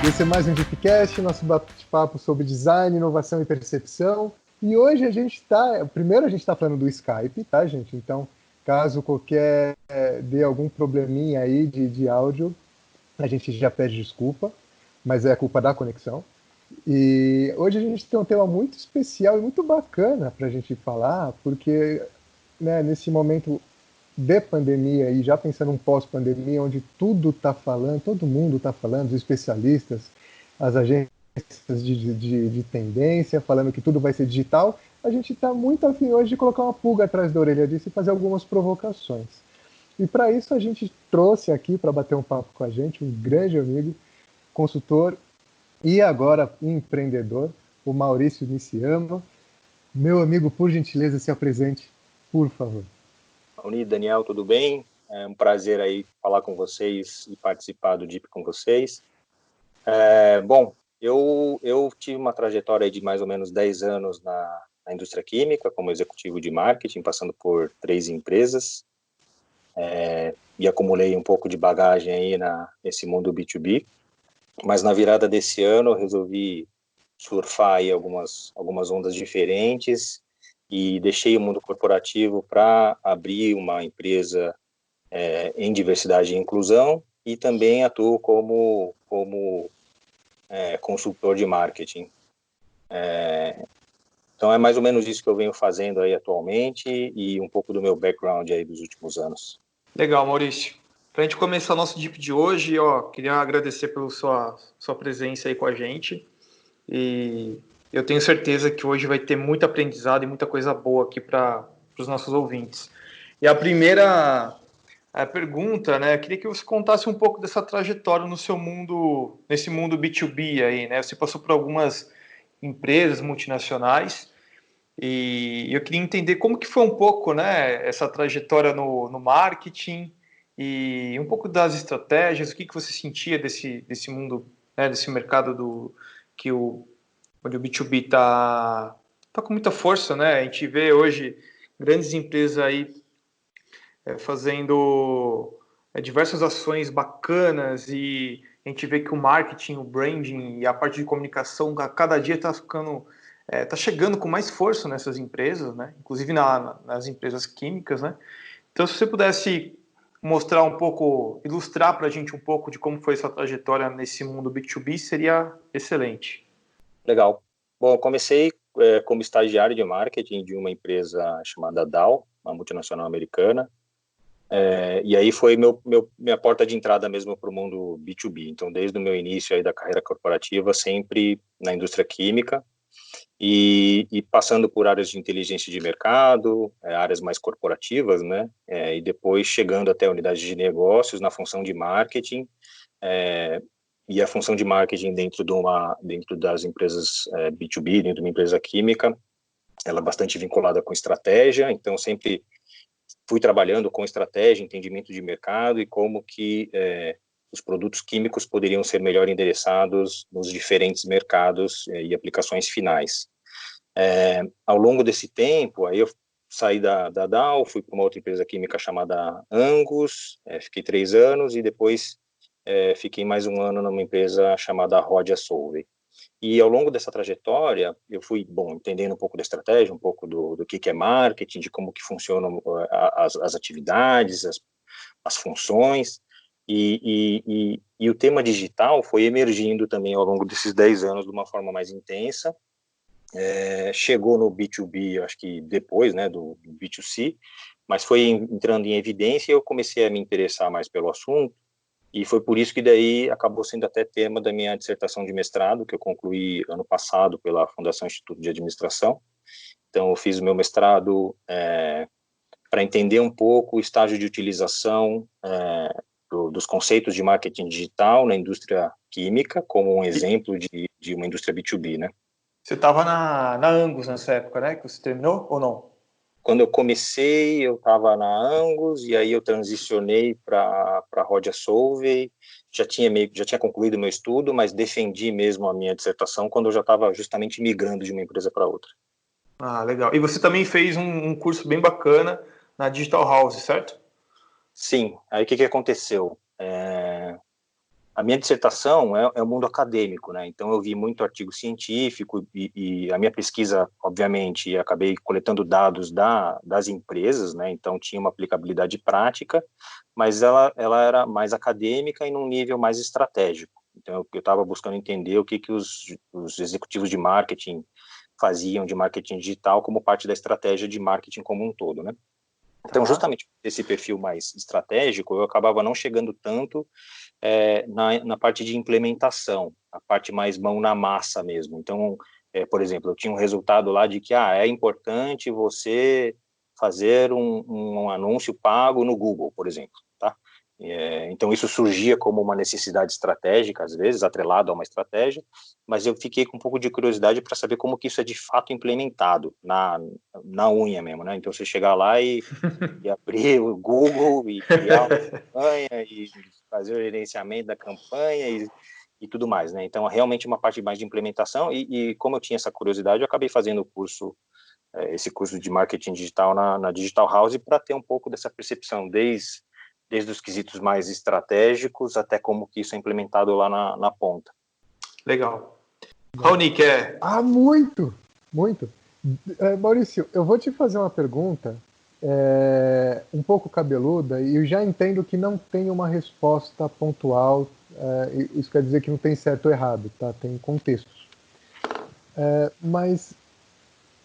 Esse é mais um Deepcast, nosso bate-papo sobre design, inovação e percepção. E hoje primeiro a gente está falando do Skype, tá, gente? Então, caso qualquer dê algum probleminha aí de áudio, a gente já pede desculpa, mas é culpa da conexão. E hoje a gente tem um tema muito especial e muito bacana para a gente falar, porque né, nesse momento de pandemia e já pensando um pós-pandemia, onde tudo está falando, todo mundo está falando, os especialistas, as agências de tendência, falando que tudo vai ser digital, a gente está muito afim hoje de colocar uma pulga atrás da orelha disso e fazer algumas provocações. E para isso a gente trouxe aqui para bater um papo com a gente um grande amigo, consultor e agora empreendedor, o Maurício Niciano. Meu amigo, por gentileza, se apresente, por favor. Raoni, Daniel, tudo bem? É um prazer aí falar com vocês e participar do Deep com vocês. Bom, eu tive uma trajetória aí de mais ou menos 10 anos na indústria química, como executivo de marketing, passando por 3 empresas, e acumulei um pouco de bagagem aí nesse mundo B2B, mas na virada desse ano eu resolvi surfar aí algumas ondas diferentes e deixei o mundo corporativo para abrir uma empresa em diversidade e inclusão e também atuo como consultor de marketing. Então é mais ou menos isso que eu venho fazendo aí atualmente e um pouco do meu background aí dos últimos anos. Legal, Maurício. Para a gente começar nosso Deep de hoje, queria agradecer pela sua presença aí com a gente. E eu tenho certeza que hoje vai ter muito aprendizado e muita coisa boa aqui para os nossos ouvintes. E a primeira pergunta, né? Eu queria que você contasse um pouco dessa trajetória no seu mundo, nesse mundo B2B aí, né? Você passou por algumas empresas multinacionais e eu queria entender como que foi um pouco, né, essa trajetória no marketing e um pouco das estratégias, o que você sentia desse mundo, né, desse mercado onde o B2B está com muita força, né? A gente vê hoje grandes empresas aí fazendo diversas ações bacanas e a gente vê que o marketing, o branding e a parte de comunicação a cada dia está tá chegando com mais força nessas empresas, né? Inclusive nas empresas químicas, né? Então, se você pudesse mostrar um pouco, ilustrar para a gente um pouco de como foi essa trajetória nesse mundo B2B, seria excelente. Legal. Bom, eu comecei como estagiário de marketing de uma empresa chamada Dow, uma multinacional americana. E aí foi minha porta de entrada mesmo para o mundo B2B. Então, desde o meu início aí da carreira corporativa, sempre na indústria química e passando por áreas de inteligência de mercado, áreas mais corporativas, né? E depois chegando até a unidade de negócios na função de marketing. E a função de marketing dentro das empresas B2B, dentro de uma empresa química, ela é bastante vinculada com estratégia. Então, sempre fui trabalhando com estratégia, entendimento de mercado e como que os produtos químicos poderiam ser melhor endereçados nos diferentes mercados e aplicações finais. Ao longo desse tempo, aí eu saí da Dow, fui para uma outra empresa química chamada Angus, fiquei 3 anos e depois fiquei mais 1 ano numa empresa chamada Rodia Solvay. E ao longo dessa trajetória, eu fui, entendendo um pouco da estratégia, um pouco do que é marketing, de como que funcionam as atividades, as funções, e o tema digital foi emergindo também ao longo desses 10 anos de uma forma mais intensa. Chegou no B2B, eu acho que depois, né, do B2C, mas foi entrando em evidência e eu comecei a me interessar mais pelo assunto. E foi por isso que daí acabou sendo até tema da minha dissertação de mestrado, que eu concluí ano passado pela Fundação Instituto de Administração. Então, eu fiz o meu mestrado para entender um pouco o estágio de utilização dos conceitos de marketing digital na indústria química, como um exemplo de uma indústria B2B, né? Você estava na Angus nessa época, né? Que você terminou ou não? Quando eu comecei, eu estava na Angus, e aí eu transicionei para a Rodia Solvay, já tinha concluído meu estudo, mas defendi mesmo a minha dissertação quando eu já estava justamente migrando de uma empresa para outra. Ah, legal. E você também fez um curso bem bacana na Digital House, certo? Sim. Aí o que aconteceu? A minha dissertação é o mundo acadêmico, né? Então eu vi muito artigo científico e a minha pesquisa, obviamente, acabei coletando dados das empresas, né? Então tinha uma aplicabilidade prática, mas ela era mais acadêmica e num nível mais estratégico. Então eu estava buscando entender o que os executivos de marketing faziam de marketing digital como parte da estratégia de marketing como um todo, né? Então, justamente esse perfil mais estratégico, eu acabava não chegando tanto na parte de implementação, a parte mais mão na massa mesmo. Então, por exemplo, eu tinha um resultado lá de que é importante você fazer um anúncio pago no Google, por exemplo, tá? Então, isso surgia como uma necessidade estratégica, às vezes, atrelado a uma estratégia, mas eu fiquei com um pouco de curiosidade para saber como que isso é de fato implementado na unha mesmo, né? Então, você chegar lá e abrir o Google e criar uma campanha e fazer o gerenciamento da campanha e tudo mais, né? Então, é realmente uma parte mais de implementação e como eu tinha essa curiosidade, eu acabei fazendo esse curso de marketing digital na Digital House para ter um pouco dessa percepção, desde os quesitos mais estratégicos até como que isso é implementado lá na ponta. Legal. Raoni, quer? Muito, muito. Maurício, eu vou te fazer uma pergunta um pouco cabeluda e eu já entendo que não tem uma resposta pontual. Isso quer dizer que não tem certo ou errado, tá? Tem contextos. Mas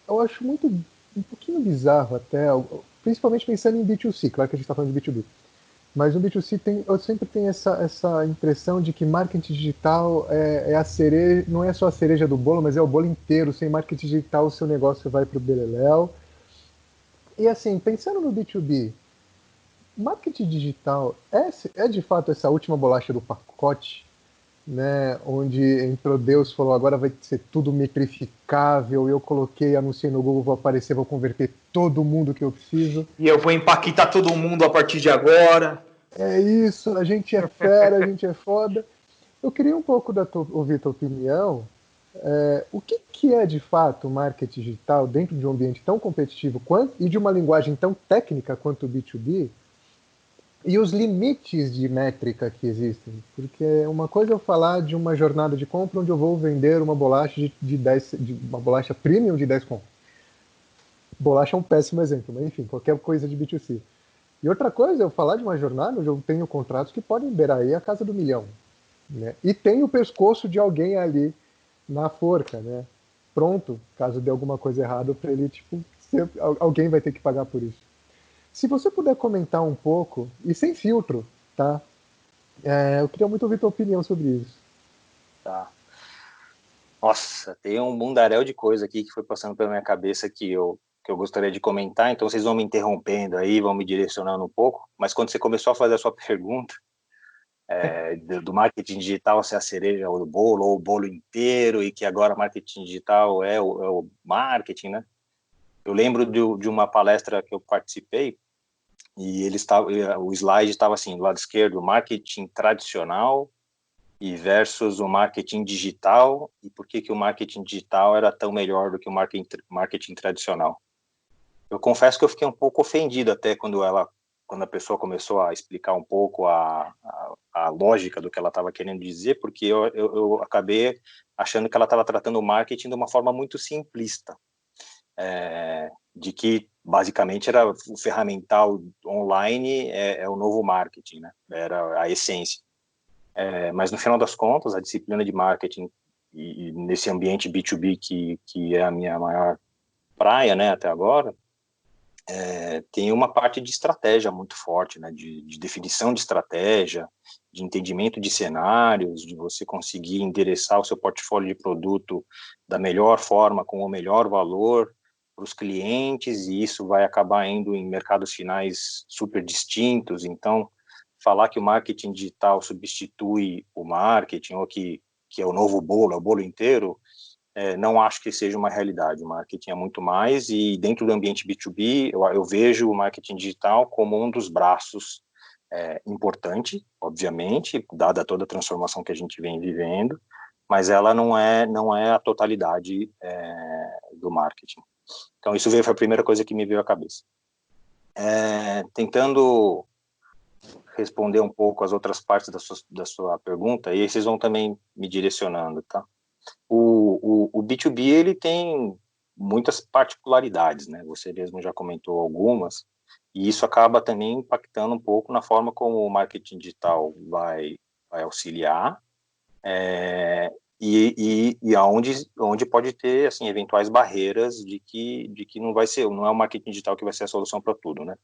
eu acho um pouquinho bizarro até, principalmente pensando em B2C, claro que a gente está falando de B2B. Mas no B2C eu sempre tenho essa impressão de que marketing digital é a cereja, não é só a cereja do bolo, mas é o bolo inteiro. Sem marketing digital, o seu negócio vai para o beleléu. E assim, pensando no B2B, marketing digital é de fato essa última bolacha do pacote, né? Onde entrou Deus e falou, agora vai ser tudo metrificável, eu coloquei, anunciei no Google, vou aparecer, vou converter todo mundo que eu preciso. E eu vou empaquitar todo mundo a partir de agora. É isso, a gente é fera, a gente é foda. Eu queria um pouco ouvir a tua opinião. O que é de fato marketing digital dentro de um ambiente tão competitivo e de uma linguagem tão técnica quanto o B2B? E os limites de métrica que existem. Porque uma coisa é eu falar de uma jornada de compra onde eu vou vender uma bolacha uma bolacha premium de 10 contos. Bolacha é um péssimo exemplo, mas enfim, qualquer coisa de B2C. E outra coisa é eu falar de uma jornada onde eu tenho contratos que podem beirar aí a casa do milhão. Né? E tem o pescoço de alguém ali na forca, né? Pronto, caso dê alguma coisa errada para ele, alguém vai ter que pagar por isso. Se você puder comentar um pouco, e sem filtro, tá? Eu queria muito ouvir tua opinião sobre isso. Tá. Nossa, tem um mundaréu de coisa aqui que foi passando pela minha cabeça que eu gostaria de comentar, então vocês vão me interrompendo aí, vão me direcionando um pouco, mas quando você começou a fazer a sua pergunta, do marketing digital ser a cereja do bolo, ou o bolo inteiro, e que agora marketing digital é o marketing, né? Eu lembro de uma palestra que eu participei, e o slide estava assim, do lado esquerdo, marketing tradicional e versus o marketing digital, e por que o marketing digital era tão melhor do que o marketing tradicional. Eu confesso que eu fiquei um pouco ofendido até quando a pessoa começou a explicar um pouco a lógica do que ela estava querendo dizer, porque eu acabei achando que ela estava tratando o marketing de uma forma muito simplista, de que basicamente era o ferramental online é o novo marketing, né? Era a essência. Mas no final das contas, a disciplina de marketing e nesse ambiente B2B que é a minha maior praia, né, até agora, tem uma parte de estratégia muito forte, né, de definição de estratégia, de entendimento de cenários, de você conseguir endereçar o seu portfólio de produto da melhor forma, com o melhor valor para os clientes, e isso vai acabar indo em mercados finais super distintos. Então, falar que o marketing digital substitui o marketing, ou que é o novo bolo, é o bolo inteiro, não acho que seja uma realidade. O marketing é muito mais, e dentro do ambiente B2B, eu vejo o marketing digital como um dos braços importante, obviamente, dada toda a transformação que a gente vem vivendo, mas ela não é a totalidade do marketing. Então, isso foi a primeira coisa que me veio à cabeça. Tentando responder um pouco as outras partes da sua pergunta, e aí vocês vão também me direcionando, tá? O B2B, ele tem muitas particularidades, né? Você mesmo já comentou algumas, e isso acaba também impactando um pouco na forma como o marketing digital vai auxiliar, e onde pode ter, assim, eventuais barreiras de que não é o marketing digital que vai ser a solução para tudo, né?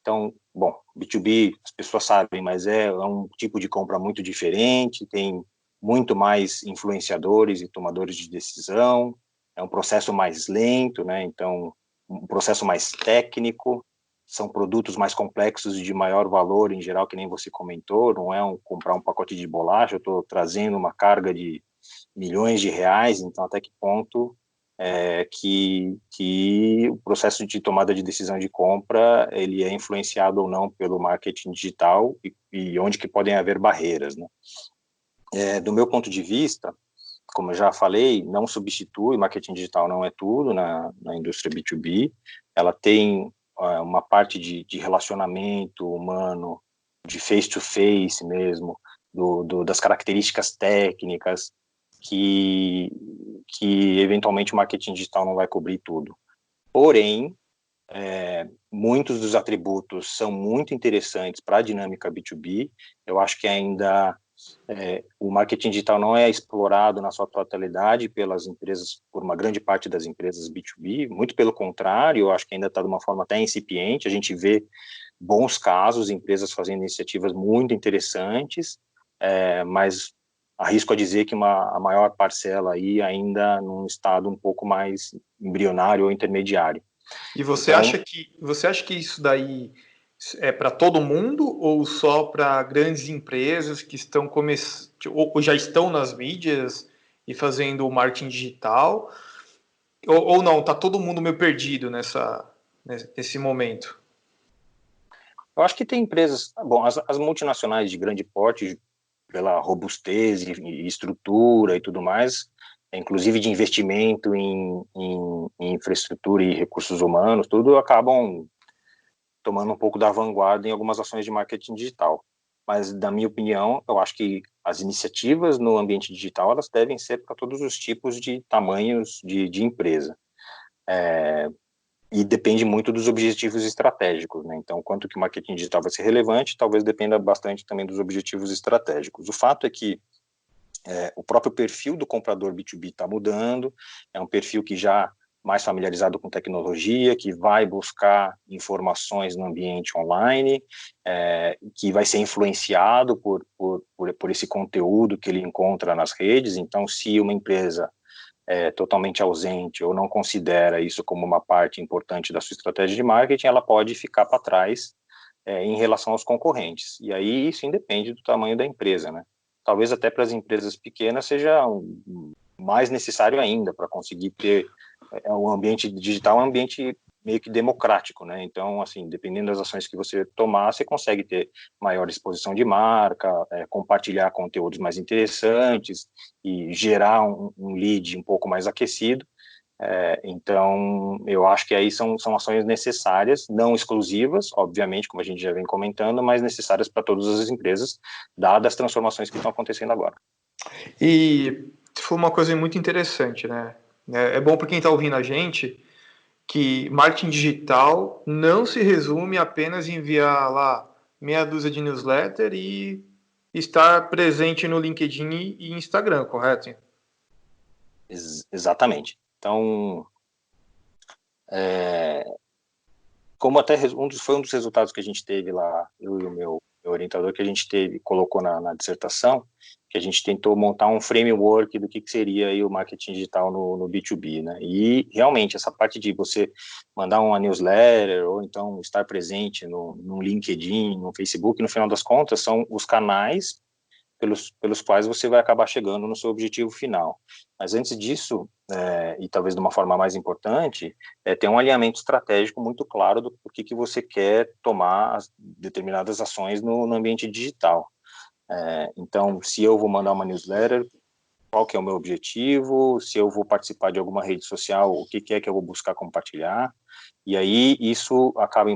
Então, bom, B2B, as pessoas sabem, mas é um tipo de compra muito diferente, tem muito mais influenciadores e tomadores de decisão, é um processo mais lento, né? Então, um processo mais técnico, são produtos mais complexos e de maior valor, em geral, que nem você comentou, não é comprar um pacote de bolacha, eu estou trazendo uma carga de milhões de reais, então até que ponto que o processo de tomada de decisão de compra ele é influenciado ou não pelo marketing digital e onde que podem haver barreiras, né? Do meu ponto de vista, como eu já falei, não substitui, marketing digital não é tudo na indústria B2B, ela tem uma parte de relacionamento humano, de face-to-face mesmo, das características técnicas, que eventualmente o marketing digital não vai cobrir tudo. Porém, muitos dos atributos são muito interessantes para a dinâmica B2B. Eu acho que ainda o marketing digital não é explorado na sua totalidade pelas empresas, por uma grande parte das empresas B2B, muito pelo contrário, eu acho que ainda está de uma forma até incipiente. A gente vê bons casos, empresas fazendo iniciativas muito interessantes, mas arrisco a dizer que a maior parcela aí ainda num estado um pouco mais embrionário ou intermediário. E você acha que isso daí é para todo mundo ou só para grandes empresas que estão ou já estão nas mídias e fazendo o marketing digital? Ou não, tá todo mundo meio perdido nesse momento? Eu acho que tem empresas, bom, as multinacionais de grande porte, pela robustez e estrutura e tudo mais, inclusive de investimento em infraestrutura e recursos humanos, tudo acabam tomando um pouco da vanguarda em algumas ações de marketing digital. Mas, na minha opinião, eu acho que as iniciativas no ambiente digital, elas devem ser para todos os tipos de tamanhos de empresa. E depende muito dos objetivos estratégicos, né? Então, quanto que o marketing digital vai ser relevante, talvez dependa bastante também dos objetivos estratégicos. O fato é que o próprio perfil do comprador B2B está mudando, é um perfil que já mais familiarizado com tecnologia, que vai buscar informações no ambiente online, que vai ser influenciado por esse conteúdo que ele encontra nas redes. Então, se uma empresa totalmente ausente ou não considera isso como uma parte importante da sua estratégia de marketing, ela pode ficar para trás em relação aos concorrentes. E aí isso independe do tamanho da empresa, né? Talvez até para as empresas pequenas seja mais necessário ainda para conseguir ter um ambiente digital, um ambiente meio que democrático, né? Então, assim, dependendo das ações que você tomar, você consegue ter maior exposição de marca, compartilhar conteúdos mais interessantes e gerar um lead um pouco mais aquecido. Então, eu acho que aí são ações necessárias, não exclusivas, obviamente, como a gente já vem comentando, mas necessárias para todas as empresas, dadas as transformações que estão acontecendo agora. E foi uma coisa muito interessante, né? É bom para quem está ouvindo a gente que marketing digital não se resume apenas em enviar lá meia dúzia de newsletter e estar presente no LinkedIn e Instagram, correto? Exatamente. Então, como até foi um dos resultados que a gente teve lá, eu e o meu orientador, que a gente colocou na dissertação, que a gente tentou montar um framework do que seria aí o marketing digital no B2B, né? E realmente essa parte de você mandar uma newsletter ou então estar presente no LinkedIn, no Facebook, no final das contas são os canais pelos quais você vai acabar chegando no seu objetivo final. Mas antes disso, e talvez de uma forma mais importante, ter um alinhamento estratégico muito claro do que você quer tomar determinadas ações no ambiente digital. Então, se eu vou mandar uma newsletter, qual que é o meu objetivo, se eu vou participar de alguma rede social, o que é que eu vou buscar compartilhar. E aí isso acaba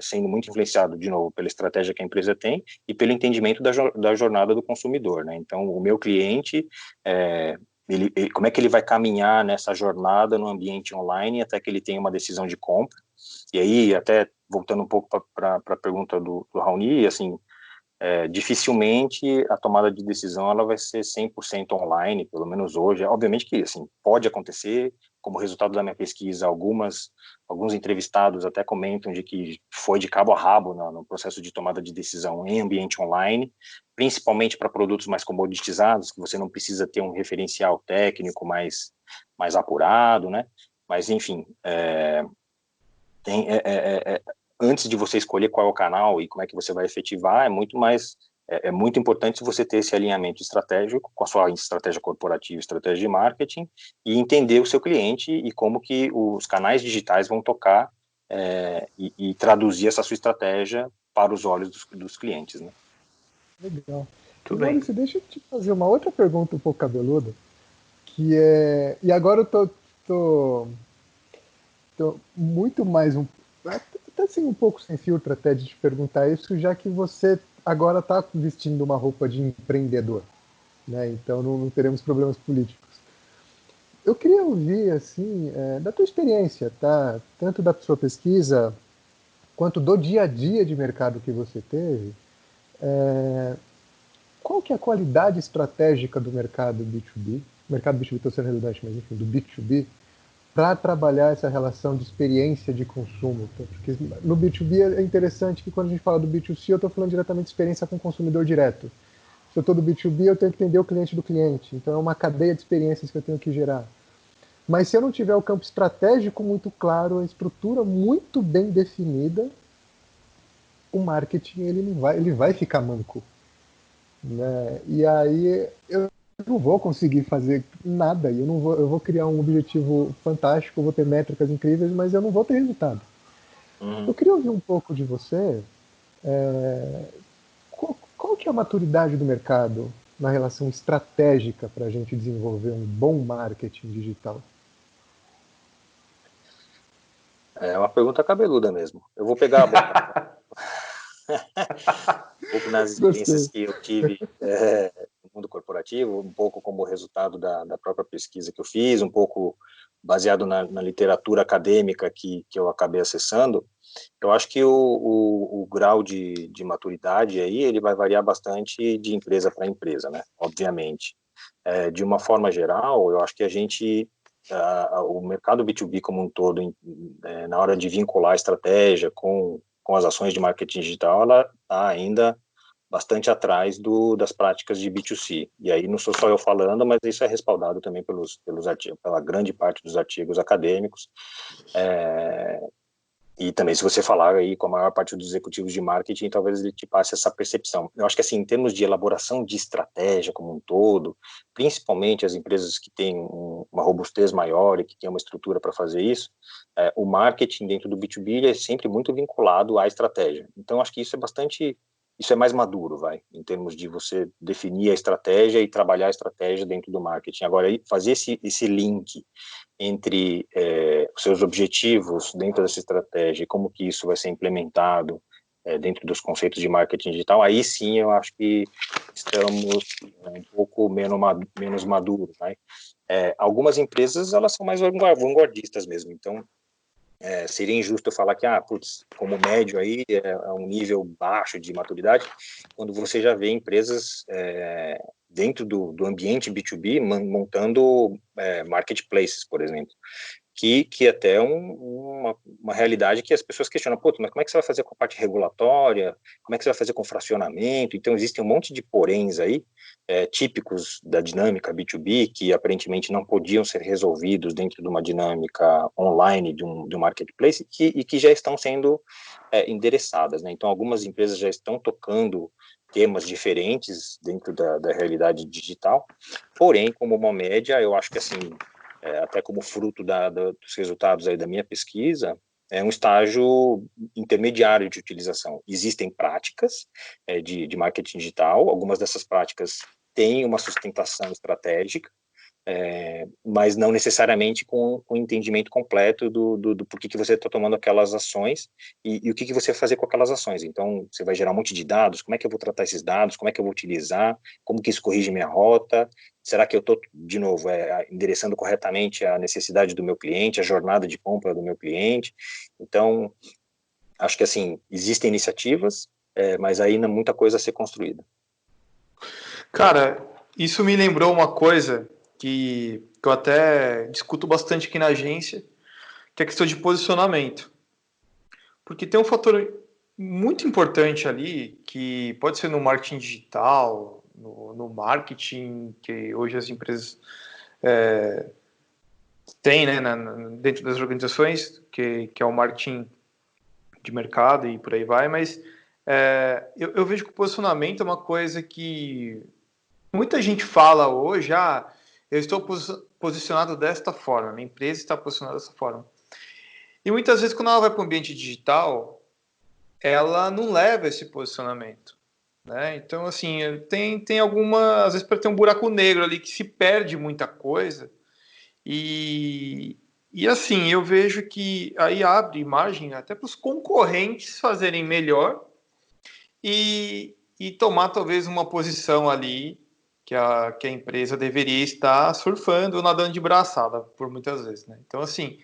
sendo muito influenciado, de novo, pela estratégia que a empresa tem e pelo entendimento da jornada do consumidor, né? Então, o meu cliente, como é que ele vai caminhar nessa jornada no ambiente online até que ele tenha uma decisão de compra. E aí, até voltando um pouco para a pergunta do Raoni, assim, dificilmente a tomada de decisão ela vai ser 100% online, pelo menos hoje. Obviamente que assim, pode acontecer, como resultado da minha pesquisa, alguns entrevistados até comentam de que foi de cabo a rabo no processo de tomada de decisão em ambiente online, principalmente para produtos mais comoditizados, que você não precisa ter um referencial técnico mais apurado, né? Mas, enfim, tem, antes de você escolher qual é o canal e como é que você vai efetivar, é muito importante você ter esse alinhamento estratégico com a sua estratégia corporativa, estratégia de marketing, e entender o seu cliente e como que os canais digitais vão tocar e traduzir essa sua estratégia para os olhos dos clientes, né? Legal. E Tudo bem. Maurício, deixa eu te fazer uma outra pergunta um pouco cabeluda, que é... E agora eu tô muito mais até assim um pouco sem filtro até de te perguntar isso, já que você agora está vestindo uma roupa de empreendedor, né? Então não teremos problemas políticos. Eu queria ouvir assim da tua experiência, tá? Tanto da sua pesquisa quanto do dia a dia de mercado que você teve. Qual que é a qualidade estratégica do mercado B2B? Mercado B2B estou sendo redundante, mas enfim, do B2B, para trabalhar essa relação de experiência de consumo. Porque no B2B é interessante que quando a gente fala do B2C, eu estou falando diretamente de experiência com o consumidor direto. Se eu estou do B2B, eu tenho que entender o cliente do cliente. Então é uma cadeia de experiências que eu tenho que gerar. Mas se eu não tiver o campo estratégico muito claro, a estrutura muito bem definida, o marketing ele vai ficar manco, né? E aí eu não vou conseguir fazer nada, eu vou criar um objetivo fantástico, eu vou ter métricas incríveis, mas eu não vou ter resultado. Eu queria ouvir um pouco de você, qual que é a maturidade do mercado na relação estratégica para a gente desenvolver um bom marketing digital? É uma pergunta cabeluda mesmo. Eu vou pegar um pouco nas experiências Gostei. que eu tive no mundo corporativo, um pouco como resultado da própria pesquisa que eu fiz, um pouco baseado na literatura acadêmica que eu acabei acessando. Eu acho que o grau de maturidade aí, ele vai variar bastante de empresa para empresa, né? Obviamente. De uma forma geral, eu acho que o mercado B2B como um todo, na hora de vincular a estratégia com as ações de marketing digital, ela está ainda bastante atrás das práticas de B2C. E aí não sou só eu falando, mas isso é respaldado também pelos artigos, pela grande parte dos artigos acadêmicos. E também, se você falar aí com a maior parte dos executivos de marketing, talvez ele te passe essa percepção. Eu acho que, assim, em termos de elaboração de estratégia como um todo, principalmente as empresas que têm uma robustez maior e que têm uma estrutura para fazer isso, o marketing dentro do B2B é sempre muito vinculado à estratégia. Então, acho que isso é mais maduro, em termos de você definir a estratégia e trabalhar a estratégia dentro do marketing. Agora, fazer esse link entre os seus objetivos dentro dessa estratégia e como que isso vai ser implementado dentro dos conceitos de marketing digital, aí sim eu acho que estamos um pouco menos maduros, né? Algumas empresas, elas são mais vanguardistas mesmo, então seria injusto eu falar que, putz, como médio aí é um nível baixo de maturidade, quando você já vê empresas dentro do ambiente B2B montando marketplaces, por exemplo, que até é uma realidade que as pessoas questionam, pô, mas como é que você vai fazer com a parte regulatória? Como é que você vai fazer com fracionamento? Então, existem um monte de poréns aí, típicos da dinâmica B2B, que aparentemente não podiam ser resolvidos dentro de uma dinâmica online de um marketplace, e que já estão sendo endereçadas, né? Então, algumas empresas já estão tocando temas diferentes dentro da realidade digital, porém, como uma média, eu acho que, assim, até como fruto dos resultados aí da minha pesquisa, é um estágio intermediário de utilização. Existem práticas de marketing digital, algumas dessas práticas tem uma sustentação estratégica, mas não necessariamente com o entendimento completo do porquê que você está tomando aquelas ações e o que você vai fazer com aquelas ações. Então, você vai gerar um monte de dados, como é que eu vou tratar esses dados, como é que eu vou utilizar, como que isso corrige minha rota, será que eu estou, de novo, endereçando corretamente a necessidade do meu cliente, a jornada de compra do meu cliente. Então, acho que, assim, existem iniciativas, mas ainda muita coisa a ser construída. Cara, isso me lembrou uma coisa que eu até discuto bastante aqui na agência, que é a questão de posicionamento. Porque tem um fator muito importante ali, que pode ser no marketing digital, no marketing que hoje as empresas têm, né, dentro das organizações, que é o marketing de mercado e por aí vai, mas eu vejo que o posicionamento é uma coisa que muita gente fala hoje, eu estou posicionado desta forma, minha empresa está posicionada dessa forma. E muitas vezes, quando ela vai para o ambiente digital, ela não leva esse posicionamento, né? Então, assim, tem alguma... Às vezes, para ter um buraco negro ali que se perde muita coisa. E assim, eu vejo que aí abre margem até para os concorrentes fazerem melhor e tomar talvez uma posição ali que a empresa deveria estar surfando ou nadando de braçada por muitas vezes, né? Então, assim,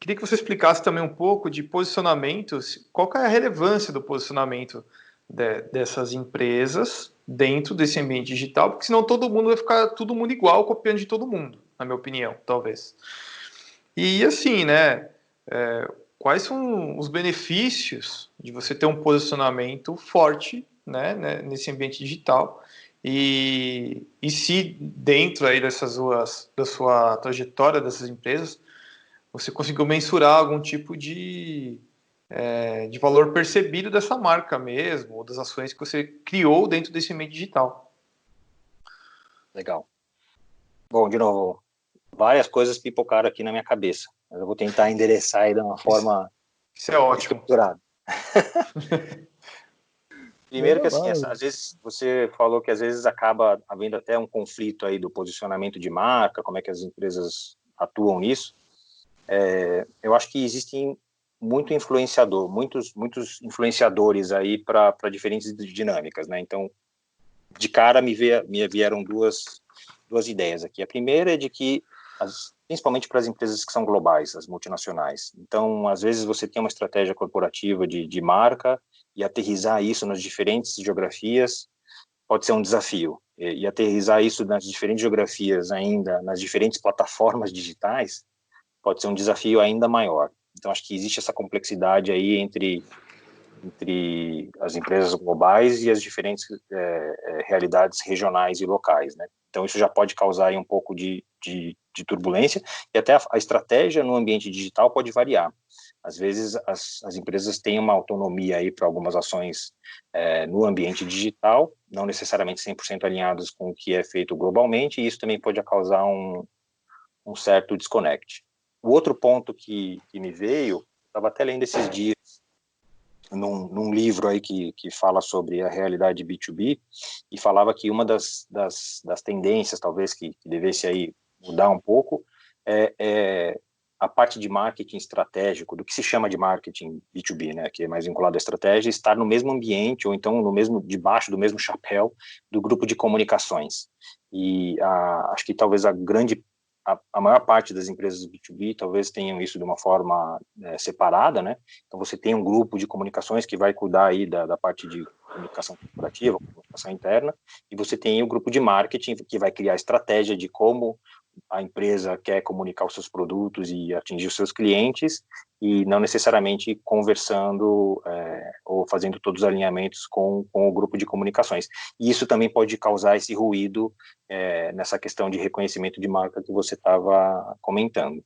queria que você explicasse também um pouco de posicionamentos, qual que é a relevância do posicionamento dessas empresas dentro desse ambiente digital, porque senão todo mundo vai ficar todo mundo igual, copiando de todo mundo, na minha opinião, talvez. E assim, né, quais são os benefícios de você ter um posicionamento forte, né, nesse ambiente digital, e se dentro aí da sua trajetória dessas empresas, você conseguiu mensurar algum tipo de valor percebido dessa marca mesmo, ou das ações que você criou dentro desse meio digital. Legal. Bom, de novo, várias coisas pipocaram aqui na minha cabeça, mas eu vou tentar endereçar aí de uma forma Isso é ótimo. estruturada. Primeiro que, assim, às vezes você falou que às vezes acaba havendo até um conflito aí do posicionamento de marca, como é que as empresas atuam nisso. Eu acho que existem muitos influenciadores aí para diferentes dinâmicas, né? Então, de cara me vieram duas ideias aqui. A primeira é de que, principalmente para as empresas que são globais, as multinacionais. Então, às vezes você tem uma estratégia corporativa de marca e aterrissar isso nas diferentes geografias pode ser um desafio. E aterrissar isso nas diferentes geografias ainda, nas diferentes plataformas digitais, pode ser um desafio ainda maior. Então, acho que existe essa complexidade aí entre as empresas globais e as diferentes realidades regionais e locais, né? Então, isso já pode causar aí um pouco de turbulência e até a estratégia no ambiente digital pode variar. Às vezes, as empresas têm uma autonomia aí para algumas ações no ambiente digital, não necessariamente 100% alinhadas com o que é feito globalmente, e isso também pode causar um certo desconecte. O outro ponto que me veio, estava até lendo esses dias, num livro aí que fala sobre a realidade B2B, e falava que uma das tendências, talvez, que devesse aí mudar um pouco, é a parte de marketing estratégico, do que se chama de marketing B2B, né, que é mais vinculado à estratégia, estar no mesmo ambiente, ou então debaixo do mesmo chapéu do grupo de comunicações. E acho que talvez a maior parte das empresas B2B talvez tenham isso de uma forma separada, né? Então você tem um grupo de comunicações que vai cuidar aí da parte de comunicação corporativa, comunicação interna, e você tem o grupo de marketing que vai criar a estratégia de como a empresa quer comunicar os seus produtos e atingir os seus clientes, e não necessariamente conversando ou fazendo todos os alinhamentos com o grupo de comunicações. E isso também pode causar esse ruído nessa questão de reconhecimento de marca que você estava comentando.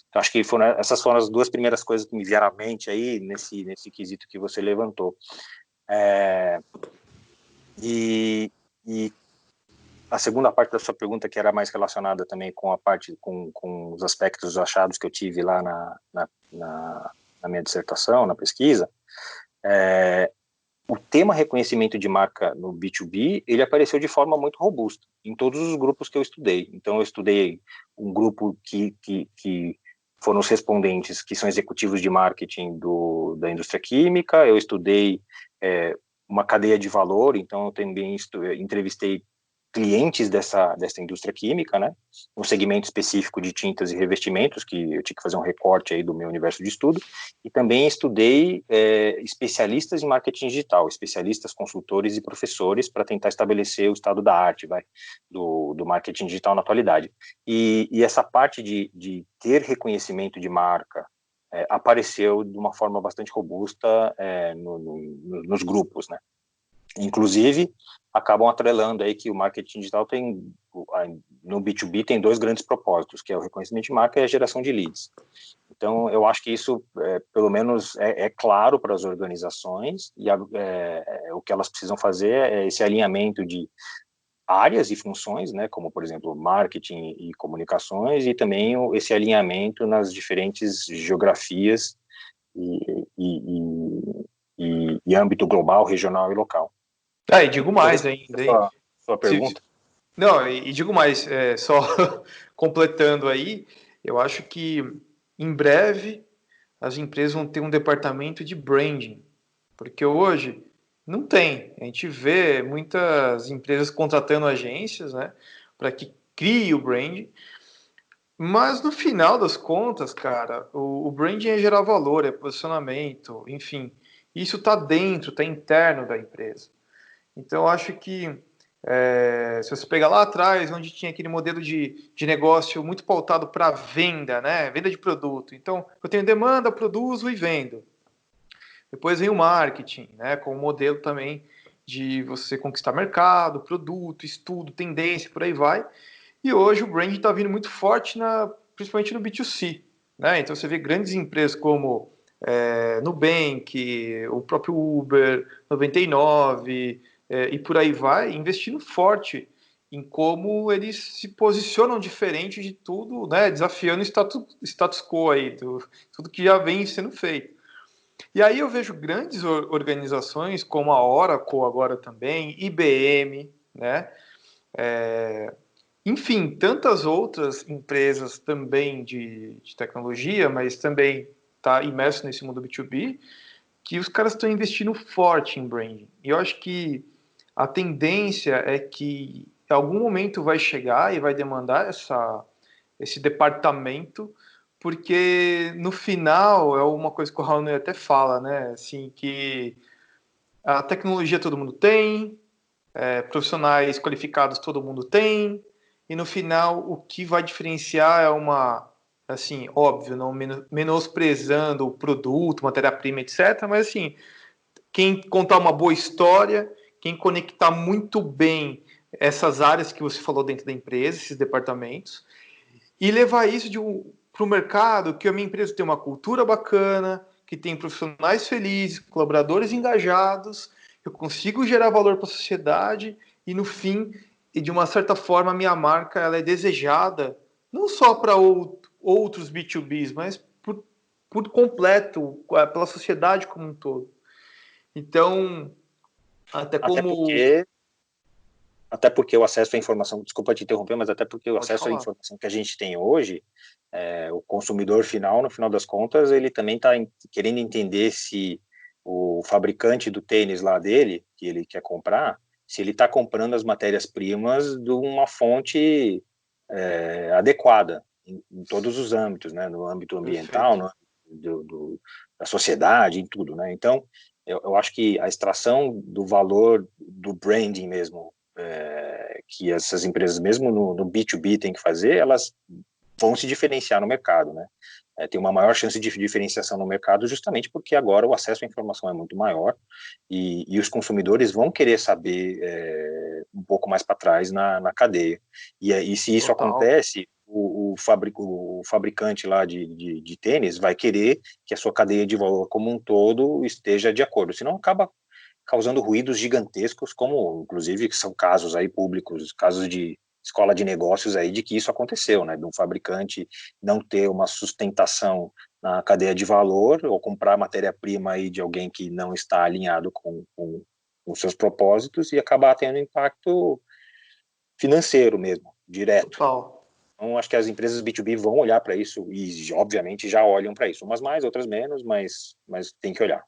Então, acho que essas foram as duas primeiras coisas que me vieram à mente aí, nesse quesito que você levantou. E a segunda parte da sua pergunta, que era mais relacionada também com a parte, com os aspectos achados que eu tive lá na minha dissertação, na pesquisa, o tema reconhecimento de marca no B2B, ele apareceu de forma muito robusta em todos os grupos que eu estudei. Então, eu estudei um grupo que foram os respondentes, que são executivos de marketing da indústria química, eu estudei uma cadeia de valor, então eu também entrevistei clientes dessa indústria química, né, um segmento específico de tintas e revestimentos, que eu tinha que fazer um recorte aí do meu universo de estudo, e também estudei especialistas em marketing digital, especialistas, consultores e professores, para tentar estabelecer o estado da arte, do marketing digital na atualidade. E essa parte de ter reconhecimento de marca apareceu de uma forma bastante robusta nos grupos, né? Inclusive, acabam atrelando aí que o marketing digital no B2B tem dois grandes propósitos, que é o reconhecimento de marca e a geração de leads. Então, eu acho que isso, pelo menos, é claro para as organizações, e o que elas precisam fazer é esse alinhamento de áreas e funções, né, como, por exemplo, marketing e comunicações, e também esse alinhamento nas diferentes geografias e âmbito global, regional e local. E digo mais ainda, hein? Sua pergunta? Não, e digo mais, só completando aí, eu acho que em breve as empresas vão ter um departamento de branding, porque hoje não tem. A gente vê muitas empresas contratando agências, né, para que crie o branding, mas no final das contas, cara, o branding é gerar valor, é posicionamento, enfim, isso está dentro, está interno da empresa. Então, eu acho que se você pegar lá atrás, onde tinha aquele modelo de negócio muito pautado para venda, né? Venda de produto. Então, eu tenho demanda, produzo e vendo. Depois vem o marketing, né? Com o modelo também de você conquistar mercado, produto, estudo, tendência, por aí vai. E hoje o branding está vindo muito forte, principalmente no B2C. Né? Então, você vê grandes empresas como Nubank, o próprio Uber, 99, e por aí vai, investindo forte em como eles se posicionam diferente de tudo, né, desafiando o status quo aí, tudo que já vem sendo feito. E aí eu vejo grandes organizações como a Oracle agora também, IBM, né, enfim, tantas outras empresas também de tecnologia, mas também está imerso nesse mundo B2B, que os caras estão investindo forte em branding. E eu acho que a tendência é que em algum momento vai chegar e vai demandar esse departamento, porque no final é uma coisa que o Raul até fala, né? Assim, que a tecnologia todo mundo tem, profissionais qualificados todo mundo tem, e no final o que vai diferenciar é assim, óbvio, não menosprezando o produto, matéria-prima, etc., mas assim, quem contar uma boa história, quem conectar muito bem essas áreas que você falou dentro da empresa, esses departamentos, e levar isso para o mercado, que a minha empresa tem uma cultura bacana, que tem profissionais felizes, colaboradores engajados, eu consigo gerar valor para a sociedade e no fim, e de uma certa forma, a minha marca ela é desejada não só para outros B2Bs, mas por completo, pela sociedade como um todo. Então, Até porque o acesso à informação, desculpa te interromper, mas até porque o Pode acesso à falar. informação que a gente tem hoje, o consumidor final, no final das contas, ele também está querendo entender se o fabricante do tênis lá dele, que ele quer comprar, se ele está comprando as matérias-primas de uma fonte adequada em todos os âmbitos, né? No âmbito ambiental, no da sociedade, em tudo, né? Então, eu acho que a extração do valor do branding mesmo, que essas empresas, mesmo no B2B, têm que fazer, elas vão se diferenciar no mercado, né? Tem uma maior chance de diferenciação no mercado justamente porque agora o acesso à informação é muito maior e os consumidores vão querer saber um pouco mais para trás na cadeia. E se isso acontece, o fabricante lá de tênis vai querer que a sua cadeia de valor como um todo esteja de acordo, senão acaba causando ruídos gigantescos, como inclusive são casos aí públicos, casos de escola de negócios aí de que isso aconteceu, né, de um fabricante não ter uma sustentação na cadeia de valor, ou comprar matéria-prima aí de alguém que não está alinhado com os seus propósitos e acabar tendo impacto financeiro mesmo, direto. Total. Então, acho que as empresas B2B vão olhar para isso e, obviamente, já olham para isso. Umas mais, outras menos, mas tem que olhar.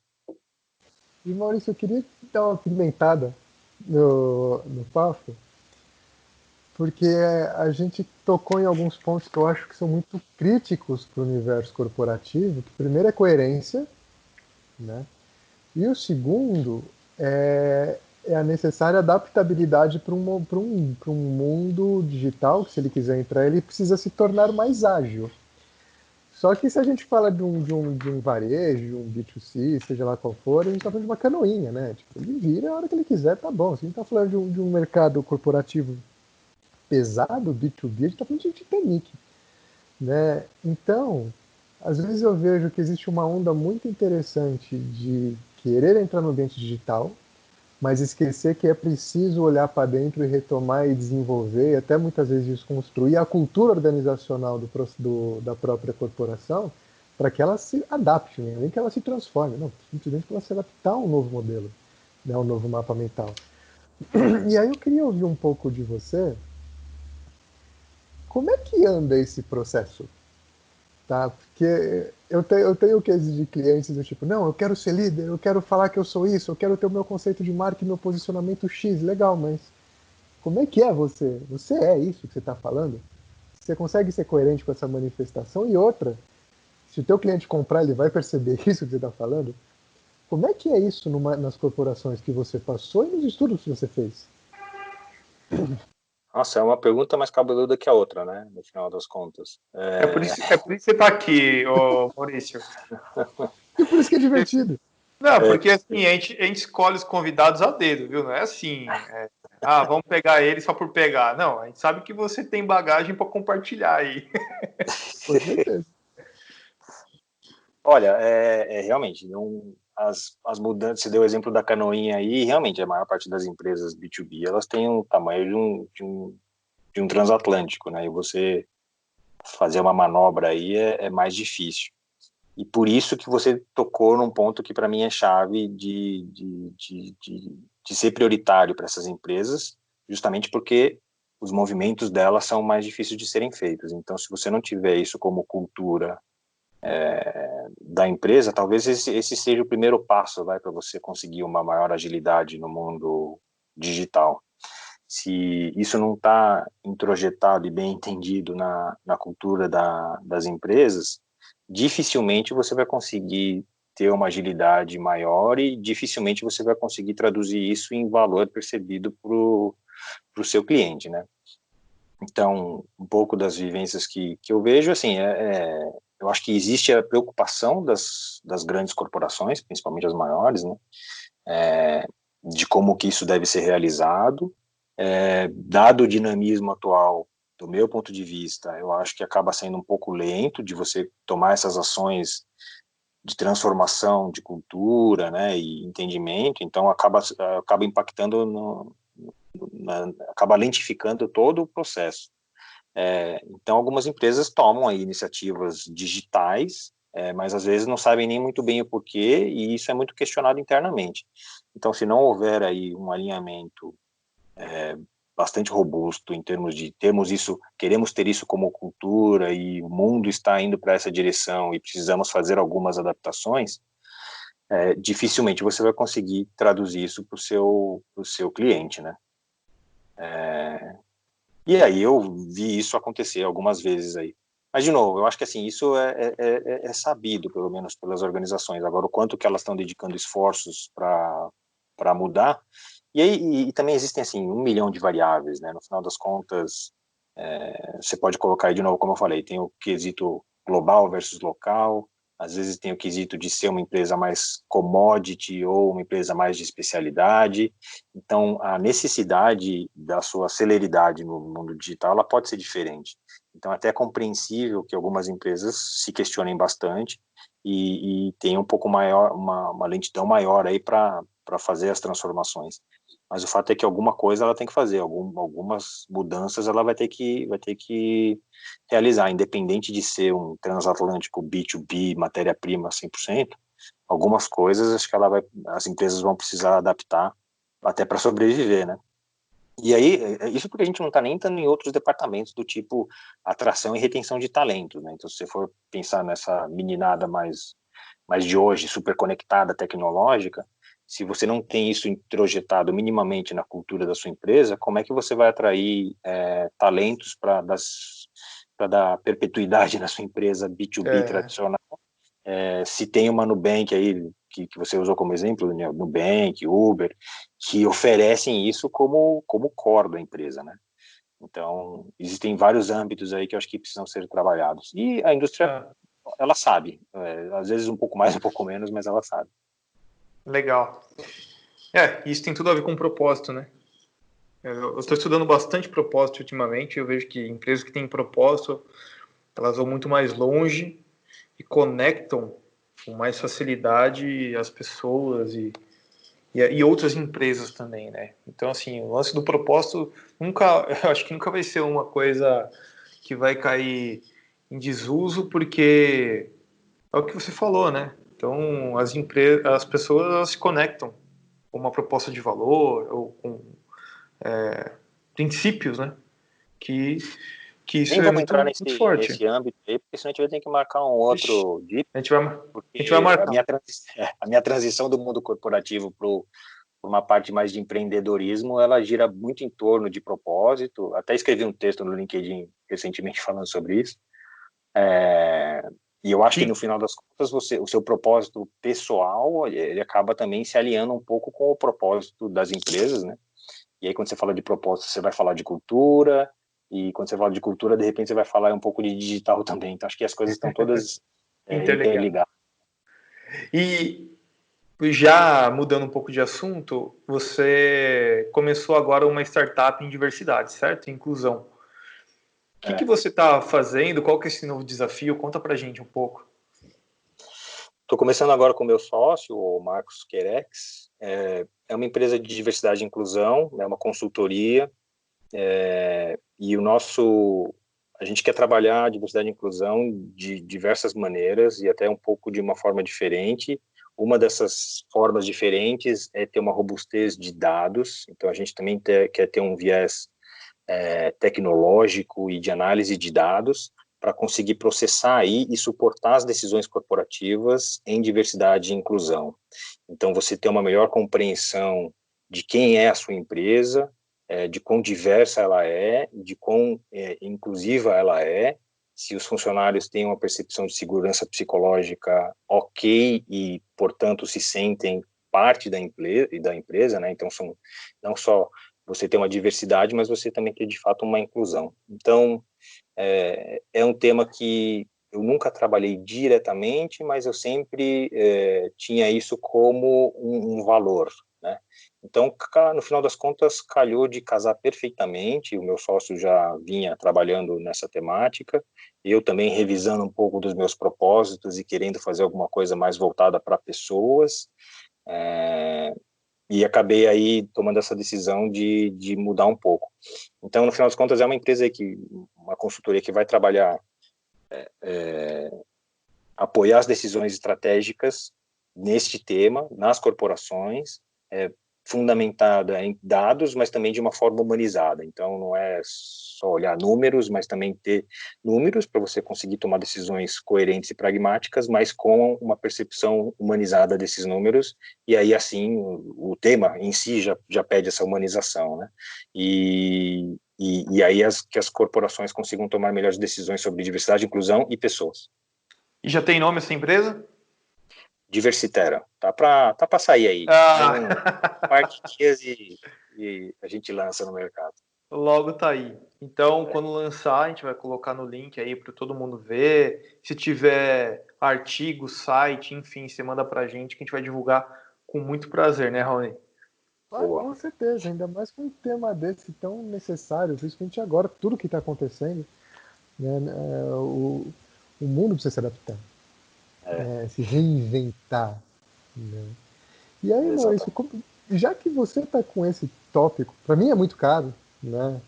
E Maurício, eu queria dar uma pimentada no papo, porque a gente tocou em alguns pontos que eu acho que são muito críticos para o universo corporativo. Que primeiro é coerência, né? E o segundo é a necessária adaptabilidade para um mundo digital, que se ele quiser entrar, ele precisa se tornar mais ágil. Só que se a gente fala de um varejo, de um B2C, seja lá qual for, a gente está falando de uma canoinha, né? Tipo, ele vira a hora que ele quiser, tá bom. Se a gente está falando de um mercado corporativo pesado, B2B, a gente está falando de Titanic, né? Então, às vezes eu vejo que existe uma onda muito interessante de querer entrar no ambiente digital, mas esquecer que é preciso olhar para dentro e retomar e desenvolver, e até muitas vezes desconstruir a cultura organizacional da própria corporação, para que ela se adapte, né? Nem que ela se transforme, não, simplesmente para ela se adaptar a um novo modelo, né? Um novo mapa mental. E aí eu queria ouvir um pouco de você, como é que anda esse processo? Tá? Porque eu tenho cases de clientes do tipo, não, eu quero ser líder, eu quero falar que eu sou isso, eu quero ter o meu conceito de marca e meu posicionamento X, legal, mas como é que é você? Você é isso que você está falando? Você consegue ser coerente com essa manifestação? E outra, se o teu cliente comprar, ele vai perceber isso que você está falando? Como é que é isso nas corporações que você passou e nos estudos que você fez? Nossa, é uma pergunta mais cabeluda que a outra, né? No final das contas. É por isso que você está aqui, ô Maurício. E por isso que é divertido. Não, É, porque assim, a gente escolhe os convidados a dedo, viu? Não é assim, vamos pegar ele só por pegar. Não, a gente sabe que você tem bagagem para compartilhar aí. Com certeza. olha, realmente, não, as mudanças, você deu o exemplo da canoinha aí, realmente, a maior parte das empresas B2B, elas têm o tamanho de um transatlântico, né? E você fazer uma manobra aí é mais difícil. E por isso que você tocou num ponto que para mim é chave de ser prioritário para essas empresas, justamente porque os movimentos delas são mais difíceis de serem feitos. Então, se você não tiver isso como cultura da empresa, talvez esse seja o primeiro passo, vai, para você conseguir uma maior agilidade no mundo digital. Se isso não está introjetado e bem entendido na cultura das empresas, dificilmente você vai conseguir ter uma agilidade maior e dificilmente você vai conseguir traduzir isso em valor percebido para o seu cliente, né? Então, um pouco das vivências que eu vejo, assim, eu acho que existe a preocupação das grandes corporações, principalmente as maiores, né? De como que isso deve ser realizado. Dado o dinamismo atual, do meu ponto de vista, eu acho que acaba sendo um pouco lento de você tomar essas ações de transformação de cultura, né, e entendimento, então acaba impactando acaba lentificando todo o processo. Então algumas empresas tomam aí iniciativas digitais, mas às vezes não sabem nem muito bem o porquê, e isso é muito questionado internamente. Então, se não houver aí um alinhamento bastante robusto em termos de termos isso, queremos ter isso como cultura e o mundo está indo para essa direção e precisamos fazer algumas adaptações, dificilmente você vai conseguir traduzir isso para o seu cliente, né? E aí eu vi isso acontecer algumas vezes aí. Mas, de novo, eu acho que assim, isso é sabido, pelo menos pelas organizações. Agora, o quanto que elas estão dedicando esforços para mudar. E aí e também existem, assim, 1 milhão de variáveis, né? No final das contas, você pode colocar aí, de novo, como eu falei, tem o quesito global versus local, às vezes tem o quesito de ser uma empresa mais commodity ou uma empresa mais de especialidade. Então, a necessidade da sua celeridade no mundo digital, ela pode ser diferente. Então, até é compreensível que algumas empresas se questionem bastante e tenham um pouco maior, uma lentidão maior aí para fazer as transformações. mas o fato é que alguma coisa ela tem que fazer, algumas mudanças ela vai ter que realizar, independente de ser um transatlântico B2B, matéria-prima 100%, algumas coisas acho que as empresas vão precisar adaptar até para sobreviver, né? E aí, isso porque a gente não está nem entrando em outros departamentos do tipo atração e retenção de talentos, né? Então, se você for pensar nessa meninada mais de hoje, super conectada, tecnológica, se você não tem isso introjetado minimamente na cultura da sua empresa, como é que você vai atrair talentos para dar perpetuidade na sua empresa B2B tradicional? Se tem uma Nubank aí, que você usou como exemplo, né? Nubank, Uber, que oferecem isso como core da empresa, né? Então, existem vários âmbitos aí que eu acho que precisam ser trabalhados. E a indústria, ela sabe, às vezes um pouco mais, um pouco menos, mas ela sabe. Legal. Isso tem tudo a ver com propósito, né? Eu estou estudando bastante propósito ultimamente, eu vejo que empresas que têm propósito, elas vão muito mais longe e conectam com mais facilidade as pessoas e outras empresas também, né? Então, assim, o lance do propósito eu acho que nunca vai ser uma coisa que vai cair em desuso, porque é o que você falou, né? Então, as pessoas elas se conectam com uma proposta de valor ou com princípios, né? Que, que isso Nem é vamos muito, entrar muito forte. nesse âmbito aí, porque senão a gente vai ter que marcar um Ixi, outro dia, a gente vai porque marcar. a minha transição do mundo corporativo para uma parte mais de empreendedorismo, ela gira muito em torno de propósito. Até escrevi um texto no LinkedIn recentemente falando sobre isso. E eu acho que no Sim, final das contas, o seu propósito pessoal, ele acaba também se alinhando um pouco com o propósito das empresas, né? E aí, quando você fala de propósito, você vai falar de cultura, e quando você fala de cultura, de repente você vai falar um pouco de digital também. Então, acho que as coisas estão todas interligado. interligadas. E já mudando um pouco de assunto, você começou agora uma startup em diversidade, certo? Inclusão. O que É. você está fazendo? Qual que é esse novo desafio? Conta pra gente um pouco. Estou começando agora com o meu sócio, o Marcos Querex. É uma empresa de diversidade e inclusão, é uma consultoria, e a gente quer trabalhar a diversidade e inclusão de diversas maneiras e até um pouco de uma forma diferente. Uma dessas formas diferentes é ter uma robustez de dados, então a gente também quer ter um viés tecnológico e de análise de dados para conseguir processar aí e suportar as decisões corporativas em diversidade e inclusão. Então, você ter uma melhor compreensão de quem é a sua empresa, de quão diversa ela é, de quão inclusiva ela é, se os funcionários têm uma percepção de segurança psicológica ok e, portanto, se sentem parte da empresa, né? Então, são não só você ter uma diversidade, mas você também ter, de fato, uma inclusão. Então, é um tema que eu nunca trabalhei diretamente, mas eu sempre tinha isso como um valor, né? Então, no final das contas, calhou de casar perfeitamente. O meu sócio já vinha trabalhando nessa temática, eu também revisando um pouco dos meus propósitos e querendo fazer alguma coisa mais voltada para pessoas. E acabei aí tomando essa decisão de mudar um pouco. Então, no final das contas, é uma empresa uma consultoria que vai trabalhar, apoiar as decisões estratégicas neste tema, nas corporações, fundamentada em dados, mas também de uma forma humanizada. Então, não é só olhar números, mas também ter números para você conseguir tomar decisões coerentes e pragmáticas, mas com uma percepção humanizada desses números. E aí, assim, o tema em si já pede essa humanização, né? E aí que as corporações consigam tomar melhores decisões sobre diversidade, inclusão e pessoas. E já tem nome essa empresa? Diversitera. Tá pra sair aí. Mais um Ah, par de dias e a gente lança no mercado. logo tá aí. Então, quando lançar, a gente vai colocar no link aí para todo mundo ver. Se tiver artigo, site, enfim, você manda pra gente que a gente vai divulgar com muito prazer, né, Raoni? Ah, Boa. com certeza, ainda mais com um tema desse tão necessário, principalmente agora, tudo que está acontecendo, né, o mundo precisa se adaptar, É, se reinventar. Né? E aí, Maurício, exatamente. já que você está com esse tópico, para mim é muito caro, né?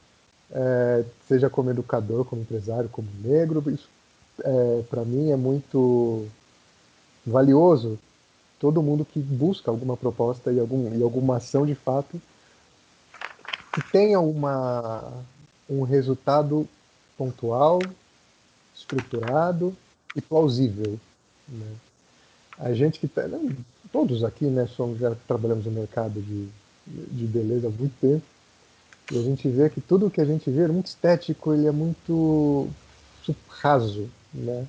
Seja como educador, como empresário, como negro, isso para mim é muito valioso. Todo mundo que busca alguma proposta e alguma ação de fato que tenha um resultado pontual, estruturado e plausível, né? A gente que tá, todos aqui, né, já trabalhamos no mercado de beleza há muito tempo, e a gente vê que tudo que a gente vê é muito estético, ele é muito raso, né?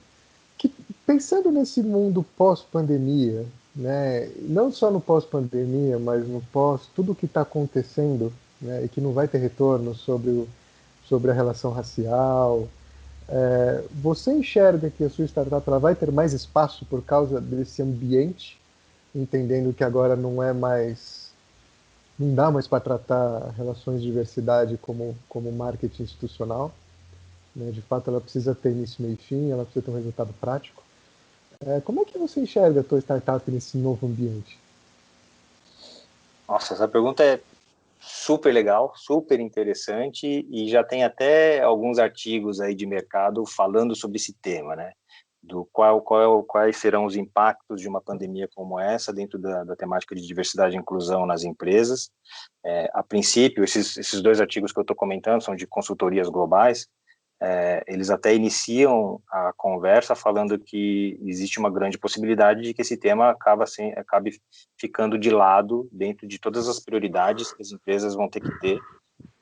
Que, pensando nesse mundo pós-pandemia, né, não só no pós-pandemia, mas no pós, tudo que está acontecendo, né, e que não vai ter retorno sobre a relação racial, você enxerga que a sua startup ela vai ter mais espaço por causa desse ambiente, entendendo que agora não dá mais para tratar relações de diversidade como marketing institucional, né? De fato, ela precisa ter início, meio e fim, ela precisa ter um resultado prático. Como é que você enxerga a tua startup nesse novo ambiente? Nossa, essa pergunta é super legal, super interessante e já tem até alguns artigos aí de mercado falando sobre esse tema, né? Do quais serão os impactos de uma pandemia como essa dentro da temática de diversidade e inclusão nas empresas. A princípio, esses dois artigos que eu estou comentando são de consultorias globais. Eles até iniciam a conversa falando que existe uma grande possibilidade de que esse tema acabe ficando de lado dentro de todas as prioridades que as empresas vão ter que ter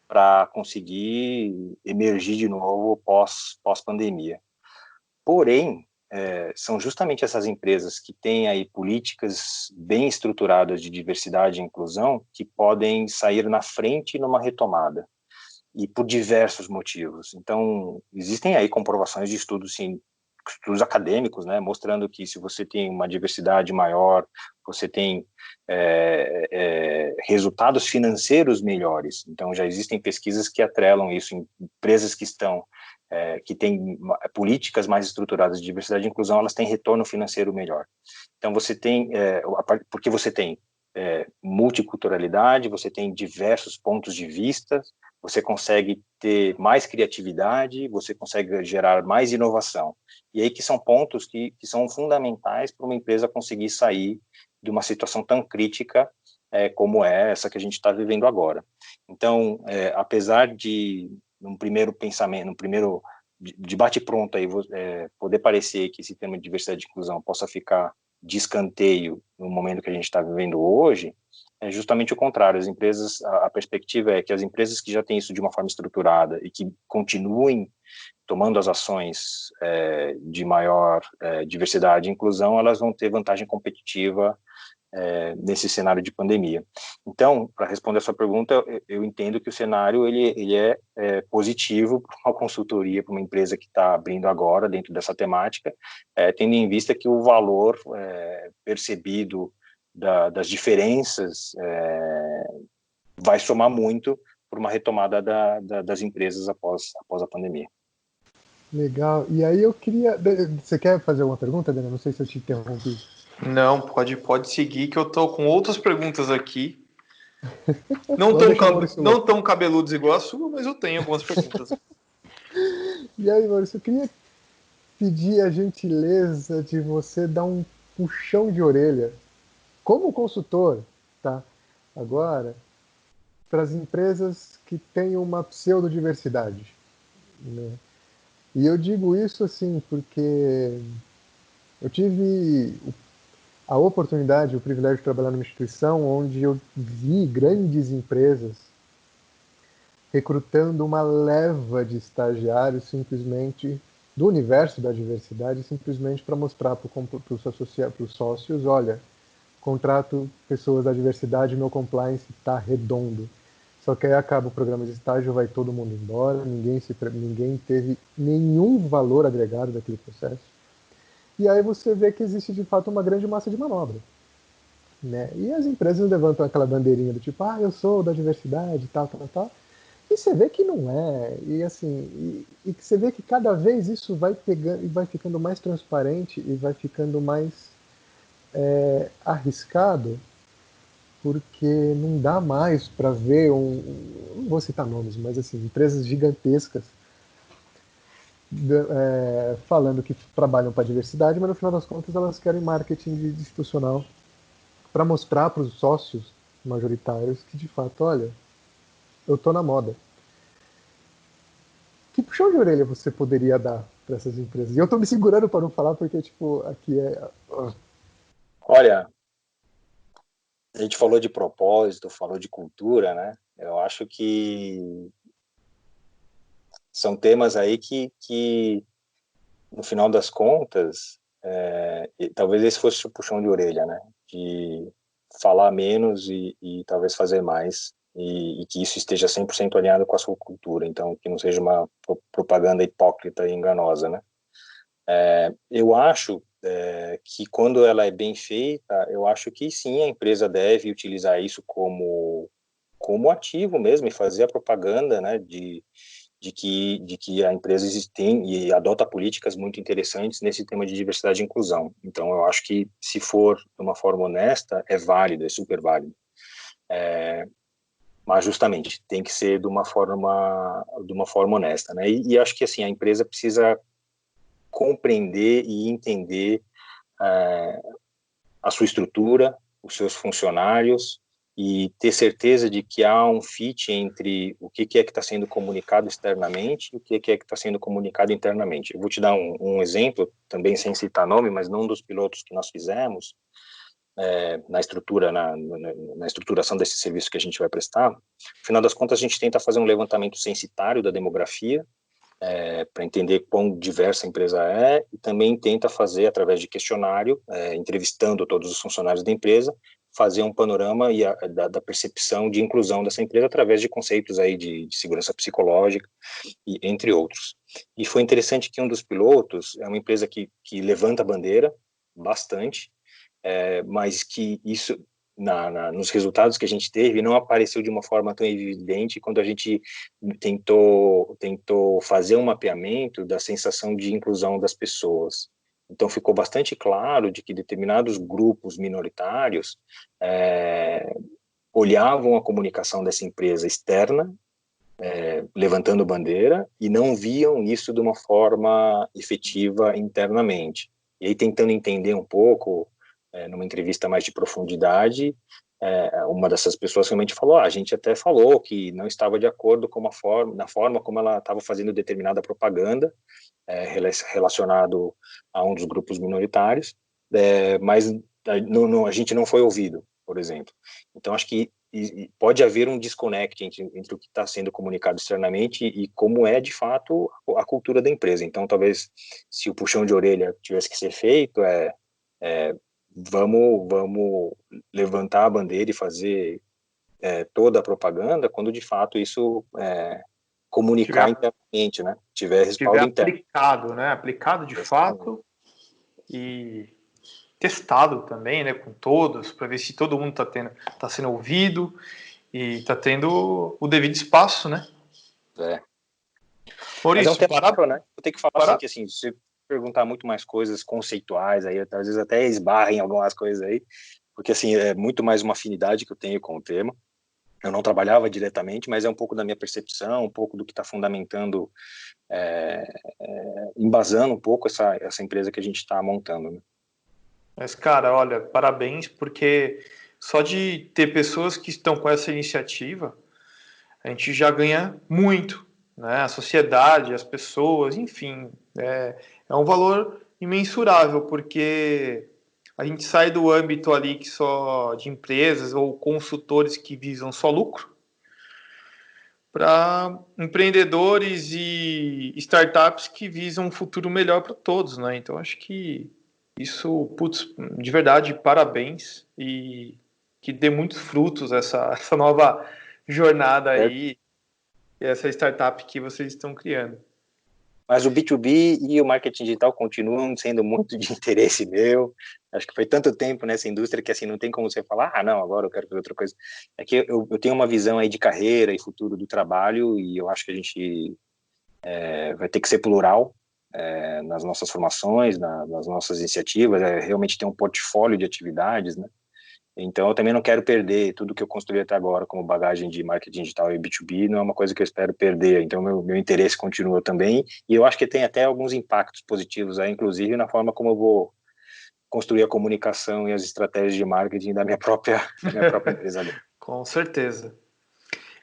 para conseguir emergir de novo pós-pandemia. Porém, são justamente essas empresas que têm aí políticas bem estruturadas de diversidade e inclusão que podem sair na frente numa retomada, e por diversos motivos. Então, existem aí comprovações de estudos, sim, estudos acadêmicos, né, mostrando que se você tem uma diversidade maior, você tem resultados financeiros melhores. Então, já existem pesquisas que atrelam isso em empresas que têm políticas mais estruturadas de diversidade e inclusão, elas têm retorno financeiro melhor. Então, você tem, porque você tem multiculturalidade, você tem diversos pontos de vista, você consegue ter mais criatividade, você consegue gerar mais inovação. E aí que são pontos que são fundamentais para uma empresa conseguir sair de uma situação tão crítica como é essa que a gente está vivendo agora. Então, apesar de, num primeiro pensamento, num primeiro debate pronto, aí, poder parecer que esse tema de diversidade e inclusão possa ficar de escanteio no momento que a gente está vivendo hoje, é justamente o contrário. As empresas, a perspectiva é que as empresas que já têm isso de uma forma estruturada e que continuem tomando as ações de maior diversidade e inclusão, elas vão ter vantagem competitiva nesse cenário de pandemia. Então, para responder a sua pergunta, eu entendo que o cenário ele é positivo para uma consultoria, para uma empresa que está abrindo agora dentro dessa temática, tendo em vista que o valor percebido das diferenças vai somar muito por uma retomada das empresas após a pandemia. Legal. E aí eu queria... Você quer fazer uma pergunta, Daniel? Não sei se eu te interrompi. Não, pode seguir, que eu tô com outras perguntas aqui. Não tão cabeludos igual a sua, mas eu tenho algumas perguntas. E aí, Maurício, eu queria pedir a gentileza de você dar um puxão de orelha, como consultor, tá? Agora, para as empresas que têm uma pseudodiversidade, né? E eu digo isso assim porque eu tive a oportunidade, o privilégio de trabalhar numa instituição onde eu vi grandes empresas recrutando uma leva de estagiários simplesmente do universo da diversidade, simplesmente para mostrar para os sócios, olha, contrato pessoas da diversidade, meu compliance está redondo. Só que aí acaba o programa de estágio, vai todo mundo embora, ninguém teve nenhum valor agregado daquele processo. E aí você vê que existe de fato uma grande massa de manobra, né? E as empresas levantam aquela bandeirinha do tipo, eu sou da diversidade, tal, tal, tal. E você vê que não é, e assim, e você vê que cada vez isso vai pegando e vai ficando mais transparente e vai ficando mais arriscado, porque não dá mais para ver não vou citar nomes, mas assim, empresas gigantescas falando que trabalham para a diversidade, mas no final das contas elas querem marketing institucional para mostrar para os sócios majoritários que de fato, olha, eu tô na moda. Que puxão de orelha você poderia dar para essas empresas? E eu tô me segurando para não falar porque, tipo, aqui é. Olha, a gente falou de propósito, falou de cultura, né? Eu acho que são temas aí que no final das contas, talvez esse fosse o puxão de orelha, né? De falar menos e talvez fazer mais, e que isso esteja 100% alinhado com a sua cultura, então que não seja uma propaganda hipócrita e enganosa, né? Eu acho que quando ela é bem feita, eu acho que sim, a empresa deve utilizar isso como ativo mesmo e fazer a propaganda, né, de que a empresa tem e adota políticas muito interessantes nesse tema de diversidade e inclusão. Então, eu acho que se for de uma forma honesta, é válido, é super válido. Mas justamente tem que ser de uma forma honesta, né? E acho que assim a empresa precisa compreender e entender a sua estrutura, os seus funcionários e ter certeza de que há um fit entre o que é que está sendo comunicado externamente e o que é que está sendo comunicado internamente. Eu vou te dar um exemplo, também sem citar nome, mas num dos pilotos que nós fizemos, na estruturação desse serviço que a gente vai prestar, no final das contas a gente tenta fazer um levantamento censitário da demografia, para entender quão diversa a empresa é, e também tenta fazer, através de questionário, entrevistando todos os funcionários da empresa, fazer um panorama da percepção de inclusão dessa empresa através de conceitos aí de segurança psicológica, e entre outros. E foi interessante que um dos pilotos é uma empresa que levanta a bandeira bastante, mas que isso nos resultados que a gente teve não apareceu de uma forma tão evidente quando a gente tentou fazer um mapeamento da sensação de inclusão das pessoas. Então ficou bastante claro de que determinados grupos minoritários olhavam a comunicação dessa empresa externa, levantando bandeira, e não viam isso de uma forma efetiva internamente. E aí, tentando entender um pouco, numa entrevista mais de profundidade, uma dessas pessoas realmente falou, a gente até falou que não estava de acordo com na forma como ela estava fazendo determinada propaganda, relacionado a um dos grupos minoritários, mas a gente não foi ouvido, por exemplo. Então, acho que pode haver um desconecte entre o que está sendo comunicado externamente e como é, de fato, a cultura da empresa. Então, talvez, se o puxão de orelha tivesse que ser feito, vamos levantar a bandeira e fazer toda a propaganda quando, de fato, isso comunicar internamente, né? Tiver respaldo interno. Aplicado, né? Aplicado de fato e testado também, né? Com todos, para ver se todo mundo tá sendo ouvido e está tendo o devido espaço, né? Mas é um tema caro, né? Eu tenho que falar assim, que assim, se perguntar muito mais coisas conceituais, aí às vezes até esbarra em algumas coisas aí, porque assim, é muito mais uma afinidade que eu tenho com o tema. Eu não trabalhava diretamente, mas é um pouco da minha percepção, um pouco do que está fundamentando, embasando um pouco essa empresa que a gente está montando, né? Mas, cara, olha, parabéns, porque só de ter pessoas que estão com essa iniciativa, a gente já ganha muito, né? A sociedade, as pessoas, enfim, é um valor imensurável, porque a gente sai do âmbito ali que só de empresas ou consultores que visam só lucro para empreendedores e startups que visam um futuro melhor para todos, né? Então acho que isso, putz, de verdade, parabéns e que dê muitos frutos essa nova jornada aí, essa startup que vocês estão criando. Mas o B2B e o marketing digital continuam sendo muito de interesse meu. Acho que foi tanto tempo nessa indústria que assim não tem como você falar, não, agora eu quero fazer outra coisa. É que eu tenho uma visão aí de carreira e futuro do trabalho, e eu acho que a gente vai ter que ser plural nas nossas formações, nas nossas iniciativas, realmente ter um portfólio de atividades, né? Então, eu também não quero perder tudo que eu construí até agora como bagagem de marketing digital e B2B, não é uma coisa que eu espero perder. Então, meu interesse continua também, e eu acho que tem até alguns impactos positivos aí, inclusive na forma como eu vou construir a comunicação e as estratégias de marketing da minha própria empresa. Com certeza.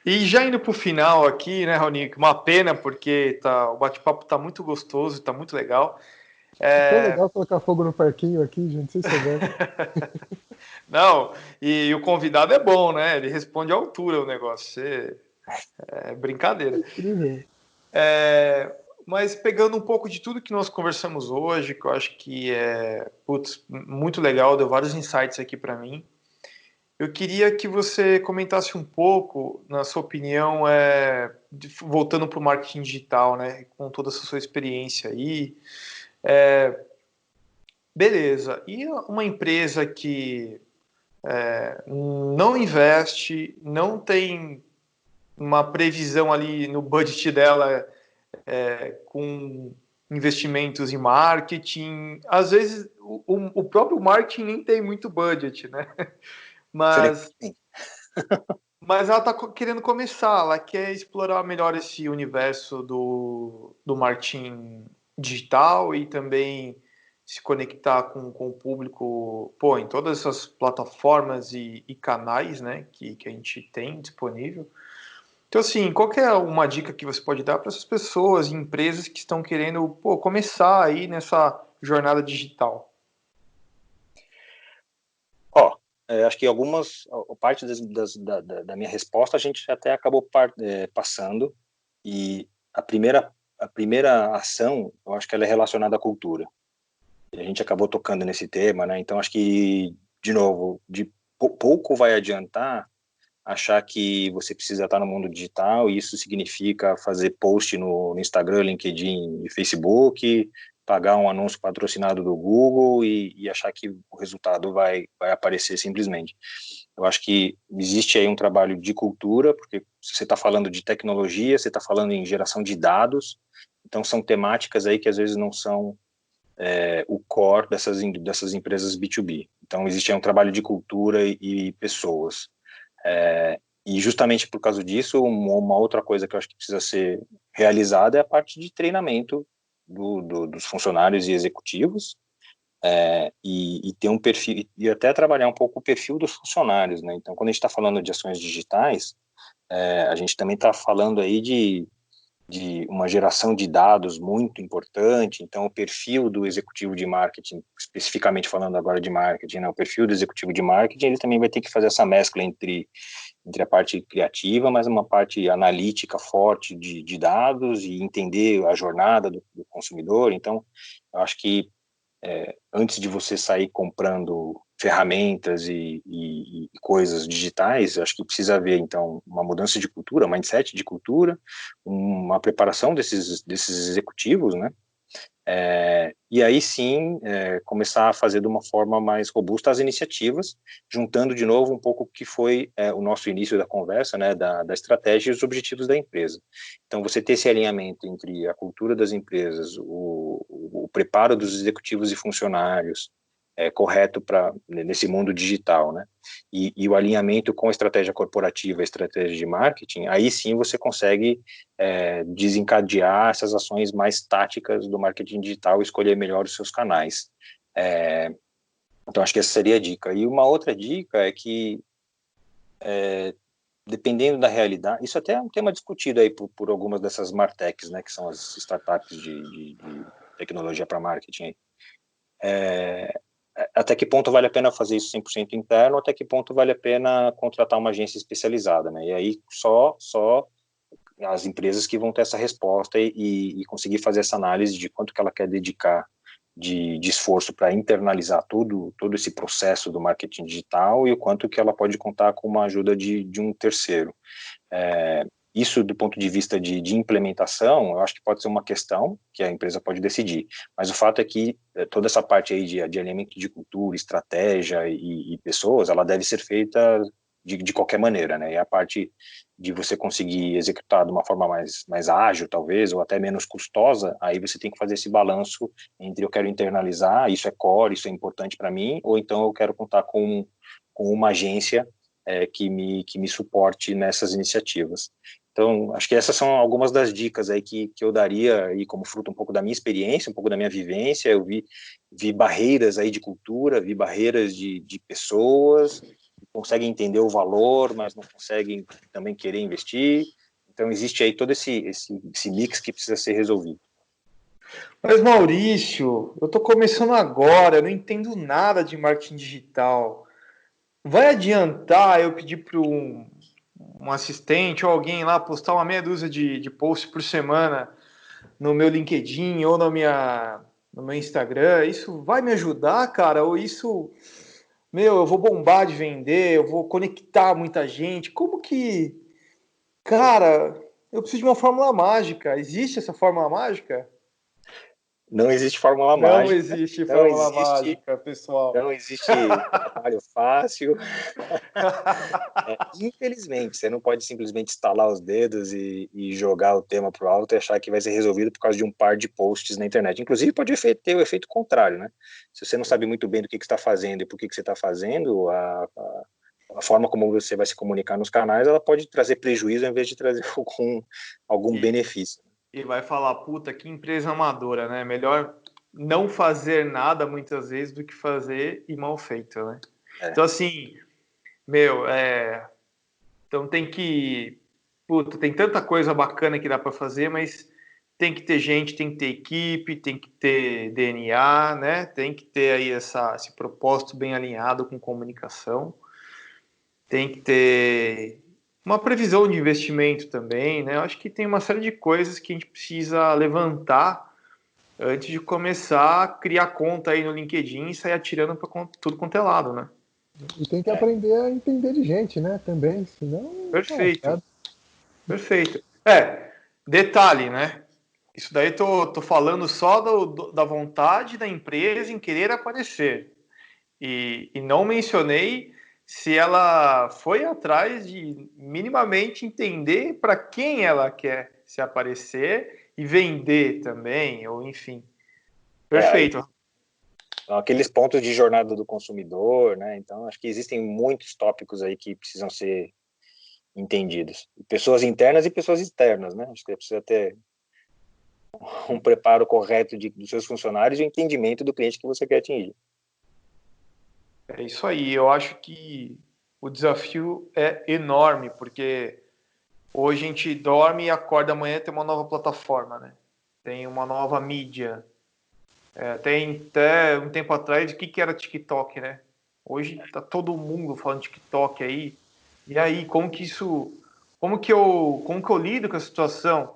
E já indo para o final aqui, né, Raoni, uma pena, porque o bate-papo está muito gostoso, está muito legal. É tão legal colocar fogo no parquinho aqui, gente, vocês souberam. Não, e o convidado é bom, né? Ele responde à altura o negócio. É brincadeira. Incrível. Mas pegando um pouco de tudo que nós conversamos hoje, que eu acho que é muito legal, deu vários insights aqui para mim. Eu queria que você comentasse um pouco, na sua opinião, voltando para o marketing digital, né? Com toda essa sua experiência aí. Beleza. E uma empresa que não investe, não tem uma previsão ali no budget dela com investimentos em marketing. Às vezes o próprio marketing nem tem muito budget, né? Mas ela está querendo começar, ela quer explorar melhor esse universo do marketing digital e também se conectar com o público, em todas essas plataformas e canais, né, que a gente tem disponível. Então, assim, qual que é uma dica que você pode dar para essas pessoas e empresas que estão querendo começar aí nessa jornada digital? Acho que parte da minha resposta a gente até acabou passando, e a primeira ação, eu acho que ela é relacionada à cultura. E a gente acabou tocando nesse tema, né? Então, acho que, de novo, pouco vai adiantar achar que você precisa estar no mundo digital, e isso significa fazer post no Instagram, LinkedIn e Facebook, pagar um anúncio patrocinado do Google e achar que o resultado vai aparecer simplesmente. Eu acho que existe aí um trabalho de cultura, porque você está falando de tecnologia, você está falando em geração de dados, então são temáticas aí que às vezes não são o core dessas empresas B2B. Então existe aí um trabalho de cultura e pessoas. E justamente por causa disso, uma outra coisa que eu acho que precisa ser realizada é a parte de treinamento dos funcionários e executivos, e ter um perfil, e até trabalhar um pouco o perfil dos funcionários, né? Então, quando a gente está falando de ações digitais, a gente também está falando aí de uma geração de dados muito importante. Então, o perfil do executivo de marketing, especificamente falando agora de marketing, né? O perfil do executivo de marketing, ele também vai ter que fazer essa mescla entre a parte criativa, mas uma parte analítica forte de dados e entender a jornada do consumidor. Então, eu acho que antes de você sair comprando ferramentas e coisas digitais, acho que precisa haver, então, uma mudança de cultura, mindset de cultura, uma preparação desses executivos, né? E aí sim, começar a fazer de uma forma mais robusta as iniciativas, juntando de novo um pouco o que foi o nosso início da conversa, né, da estratégia e os objetivos da empresa. Então, você ter esse alinhamento entre a cultura das empresas, o preparo dos executivos e funcionários, correto nesse mundo digital, né? E o alinhamento com a estratégia corporativa, a estratégia de marketing, aí sim você consegue desencadear essas ações mais táticas do marketing digital e escolher melhor os seus canais. Então, acho que essa seria a dica. E uma outra dica é que, dependendo da realidade, isso até é um tema discutido aí por algumas dessas martechs, né, que são as startups de tecnologia para marketing. Até que ponto vale a pena fazer isso 100% interno, até que ponto vale a pena contratar uma agência especializada, né? E aí só as empresas que vão ter essa resposta e conseguir fazer essa análise de quanto que ela quer dedicar de esforço para internalizar todo esse processo do marketing digital e o quanto que ela pode contar com uma ajuda de um terceiro. Isso, do ponto de vista de implementação, eu acho que pode ser uma questão que a empresa pode decidir, mas o fato é que toda essa parte aí de alinhamento de cultura, estratégia e pessoas, ela deve ser feita de qualquer maneira, né? E a parte de você conseguir executar de uma forma mais ágil, talvez, ou até menos custosa, aí você tem que fazer esse balanço entre eu quero internalizar, isso é core, isso é importante para mim, ou então eu quero contar com com uma agência que me suporte nessas iniciativas. Então, acho que essas são algumas das dicas aí que eu daria aí como fruto um pouco da minha experiência, um pouco da minha vivência. Eu vi barreiras aí de cultura, vi barreiras de pessoas que conseguem entender o valor, mas não conseguem também querer investir. Então, existe aí todo esse mix que precisa ser resolvido. Mas, Maurício, eu estou começando agora, eu não entendo nada de marketing digital. Vai adiantar eu pedir para um assistente ou alguém lá postar uma meia dúzia de posts por semana no meu LinkedIn ou no meu Instagram? Isso vai me ajudar, cara? Ou isso, eu vou bombar de vender, eu vou conectar muita gente? Como que, cara, eu preciso de uma fórmula mágica. Existe essa fórmula mágica? Não existe fórmula Não mágica, existe não fórmula existe, mágica, pessoal. não existe trabalho fácil. Infelizmente, você não pode simplesmente estalar os dedos e jogar o tema para o alto e achar que vai ser resolvido por causa de um par de posts na internet. Inclusive, pode ter o efeito contrário, né? Se você não sabe muito bem do que você está fazendo e por que você está fazendo, a forma como você vai se comunicar nos canais, ela pode trazer prejuízo ao invés de trazer algum benefício. E vai falar, puta, que empresa amadora, né? Melhor não fazer nada muitas vezes do que fazer e mal feito, né? Então, assim, então tem que... Puta, tem tanta coisa bacana que dá para fazer, mas tem que ter gente, tem que ter equipe, tem que ter DNA, né? Tem que ter aí esse propósito bem alinhado com comunicação. Tem que ter uma previsão de investimento também, né? Eu acho que tem uma série de coisas que a gente precisa levantar antes de começar a criar conta aí no LinkedIn e sair atirando para tudo quanto é lado, né? E tem que aprender a entender de gente, né? Também, senão. Perfeito. Perfeito. Detalhe, né? Isso daí tô falando só da vontade da empresa em querer aparecer. E não mencionei se ela foi atrás de minimamente entender para quem ela quer se aparecer e vender também, ou enfim. Perfeito. Aqueles pontos de jornada do consumidor, né? Então, acho que existem muitos tópicos aí que precisam ser entendidos. Pessoas internas e pessoas externas, né? Acho que precisa ter um preparo correto dos seus funcionários e o entendimento do cliente que você quer atingir. É isso aí. Eu acho que o desafio é enorme, porque hoje a gente dorme e acorda amanhã tem uma nova plataforma, né? Tem uma nova mídia. Tem até um tempo atrás, o que era TikTok, né? Hoje tá todo mundo falando TikTok aí. E aí, como que eu lido com a situação?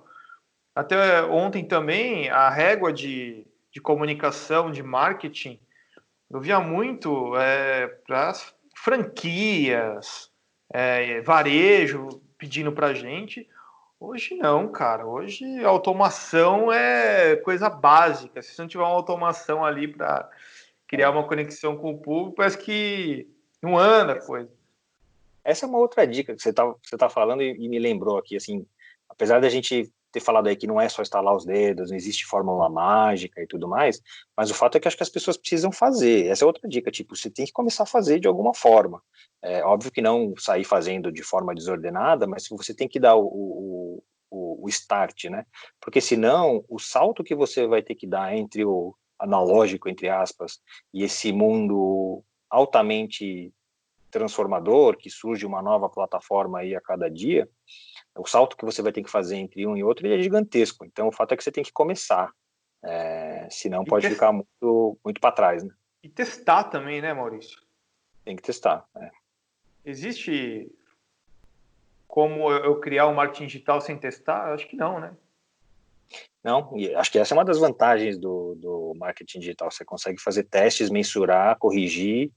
Até ontem também, a régua de comunicação, de marketing, eu via muito para franquias, varejo pedindo para gente. Hoje não, cara. Hoje a automação é coisa básica. Se você não tiver uma automação ali para criar uma conexão com o público, parece que não anda a coisa. Essa é uma outra dica que você tá falando e me lembrou aqui, assim, apesar da gente ter falado aí que não é só estalar os dedos, não existe fórmula mágica e tudo mais, mas o fato é que acho que as pessoas precisam fazer. Essa é outra dica, tipo, você tem que começar a fazer de alguma forma. É óbvio que não sair fazendo de forma desordenada, mas você tem que dar o start, né? Porque senão, o salto que você vai ter que dar entre o analógico, entre aspas, e esse mundo altamente transformador, que surge uma nova plataforma aí a cada dia, o salto que você vai ter que fazer entre um e outro é gigantesco. Então, o fato é que você tem que começar, senão pode ficar muito, muito para trás, né? E testar também, né, Maurício? Tem que testar. Existe como eu criar um marketing digital sem testar? Acho que não, né? Não, e acho que essa é uma das vantagens do marketing digital. Você consegue fazer testes, mensurar, corrigir,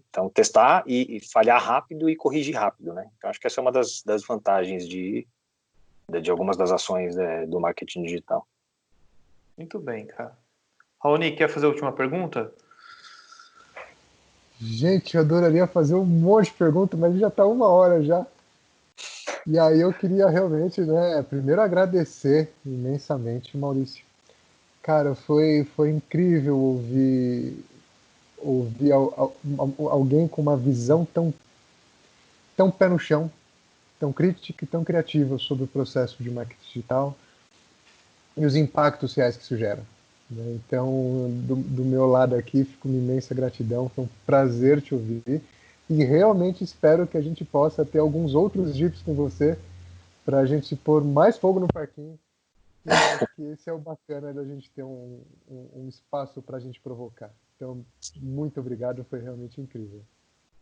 então testar e falhar rápido e corrigir rápido, né? Então acho que essa é uma das vantagens de algumas das ações do marketing digital. Muito bem, cara. Raoni, quer fazer a última pergunta? Gente, eu adoraria fazer um monte de perguntas, mas já está 1 hora já. E aí eu queria realmente, né, primeiro agradecer imensamente, Maurício. Cara, foi incrível ouvir alguém com uma visão tão pé no chão, tão crítica e tão criativa sobre o processo de marketing digital e os impactos reais que isso gera. Né? Então, do meu lado aqui, fico com uma imensa gratidão, foi um prazer te ouvir e realmente espero que a gente possa ter alguns outros dips com você para a gente pôr mais fogo no parquinho. E eu acho que esse é o bacana da gente ter um espaço para a gente provocar. Então, muito obrigado, foi realmente incrível.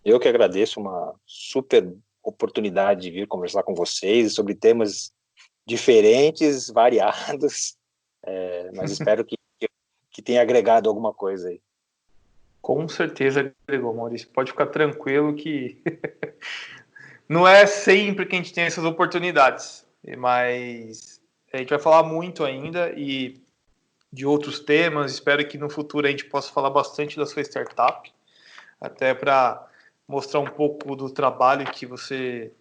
Eu que agradeço, uma super oportunidade de vir conversar com vocês sobre temas diferentes, variados, mas espero que tenha agregado alguma coisa aí. Com certeza agregou, Maurício. Pode ficar tranquilo que não é sempre que a gente tem essas oportunidades, mas a gente vai falar muito ainda e de outros temas. Espero que no futuro a gente possa falar bastante da sua startup, até para mostrar um pouco do trabalho que você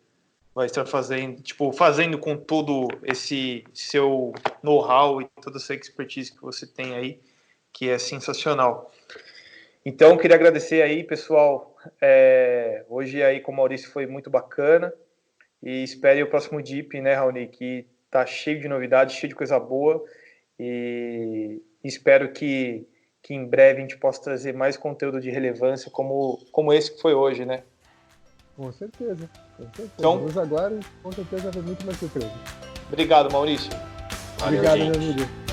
vai estar fazendo com todo esse seu know-how e toda essa expertise que você tem aí, que é sensacional. Então, queria agradecer aí, pessoal. Hoje aí com o Maurício foi muito bacana e espere o próximo DIP, né, Raoni, que tá cheio de novidades, cheio de coisa boa e espero que em breve a gente possa trazer mais conteúdo de relevância como esse que foi hoje, né? Com certeza. Então, nos aguardem, com certeza vai muito mais surpresa. Obrigado, Maurício. Obrigado, meu amigo.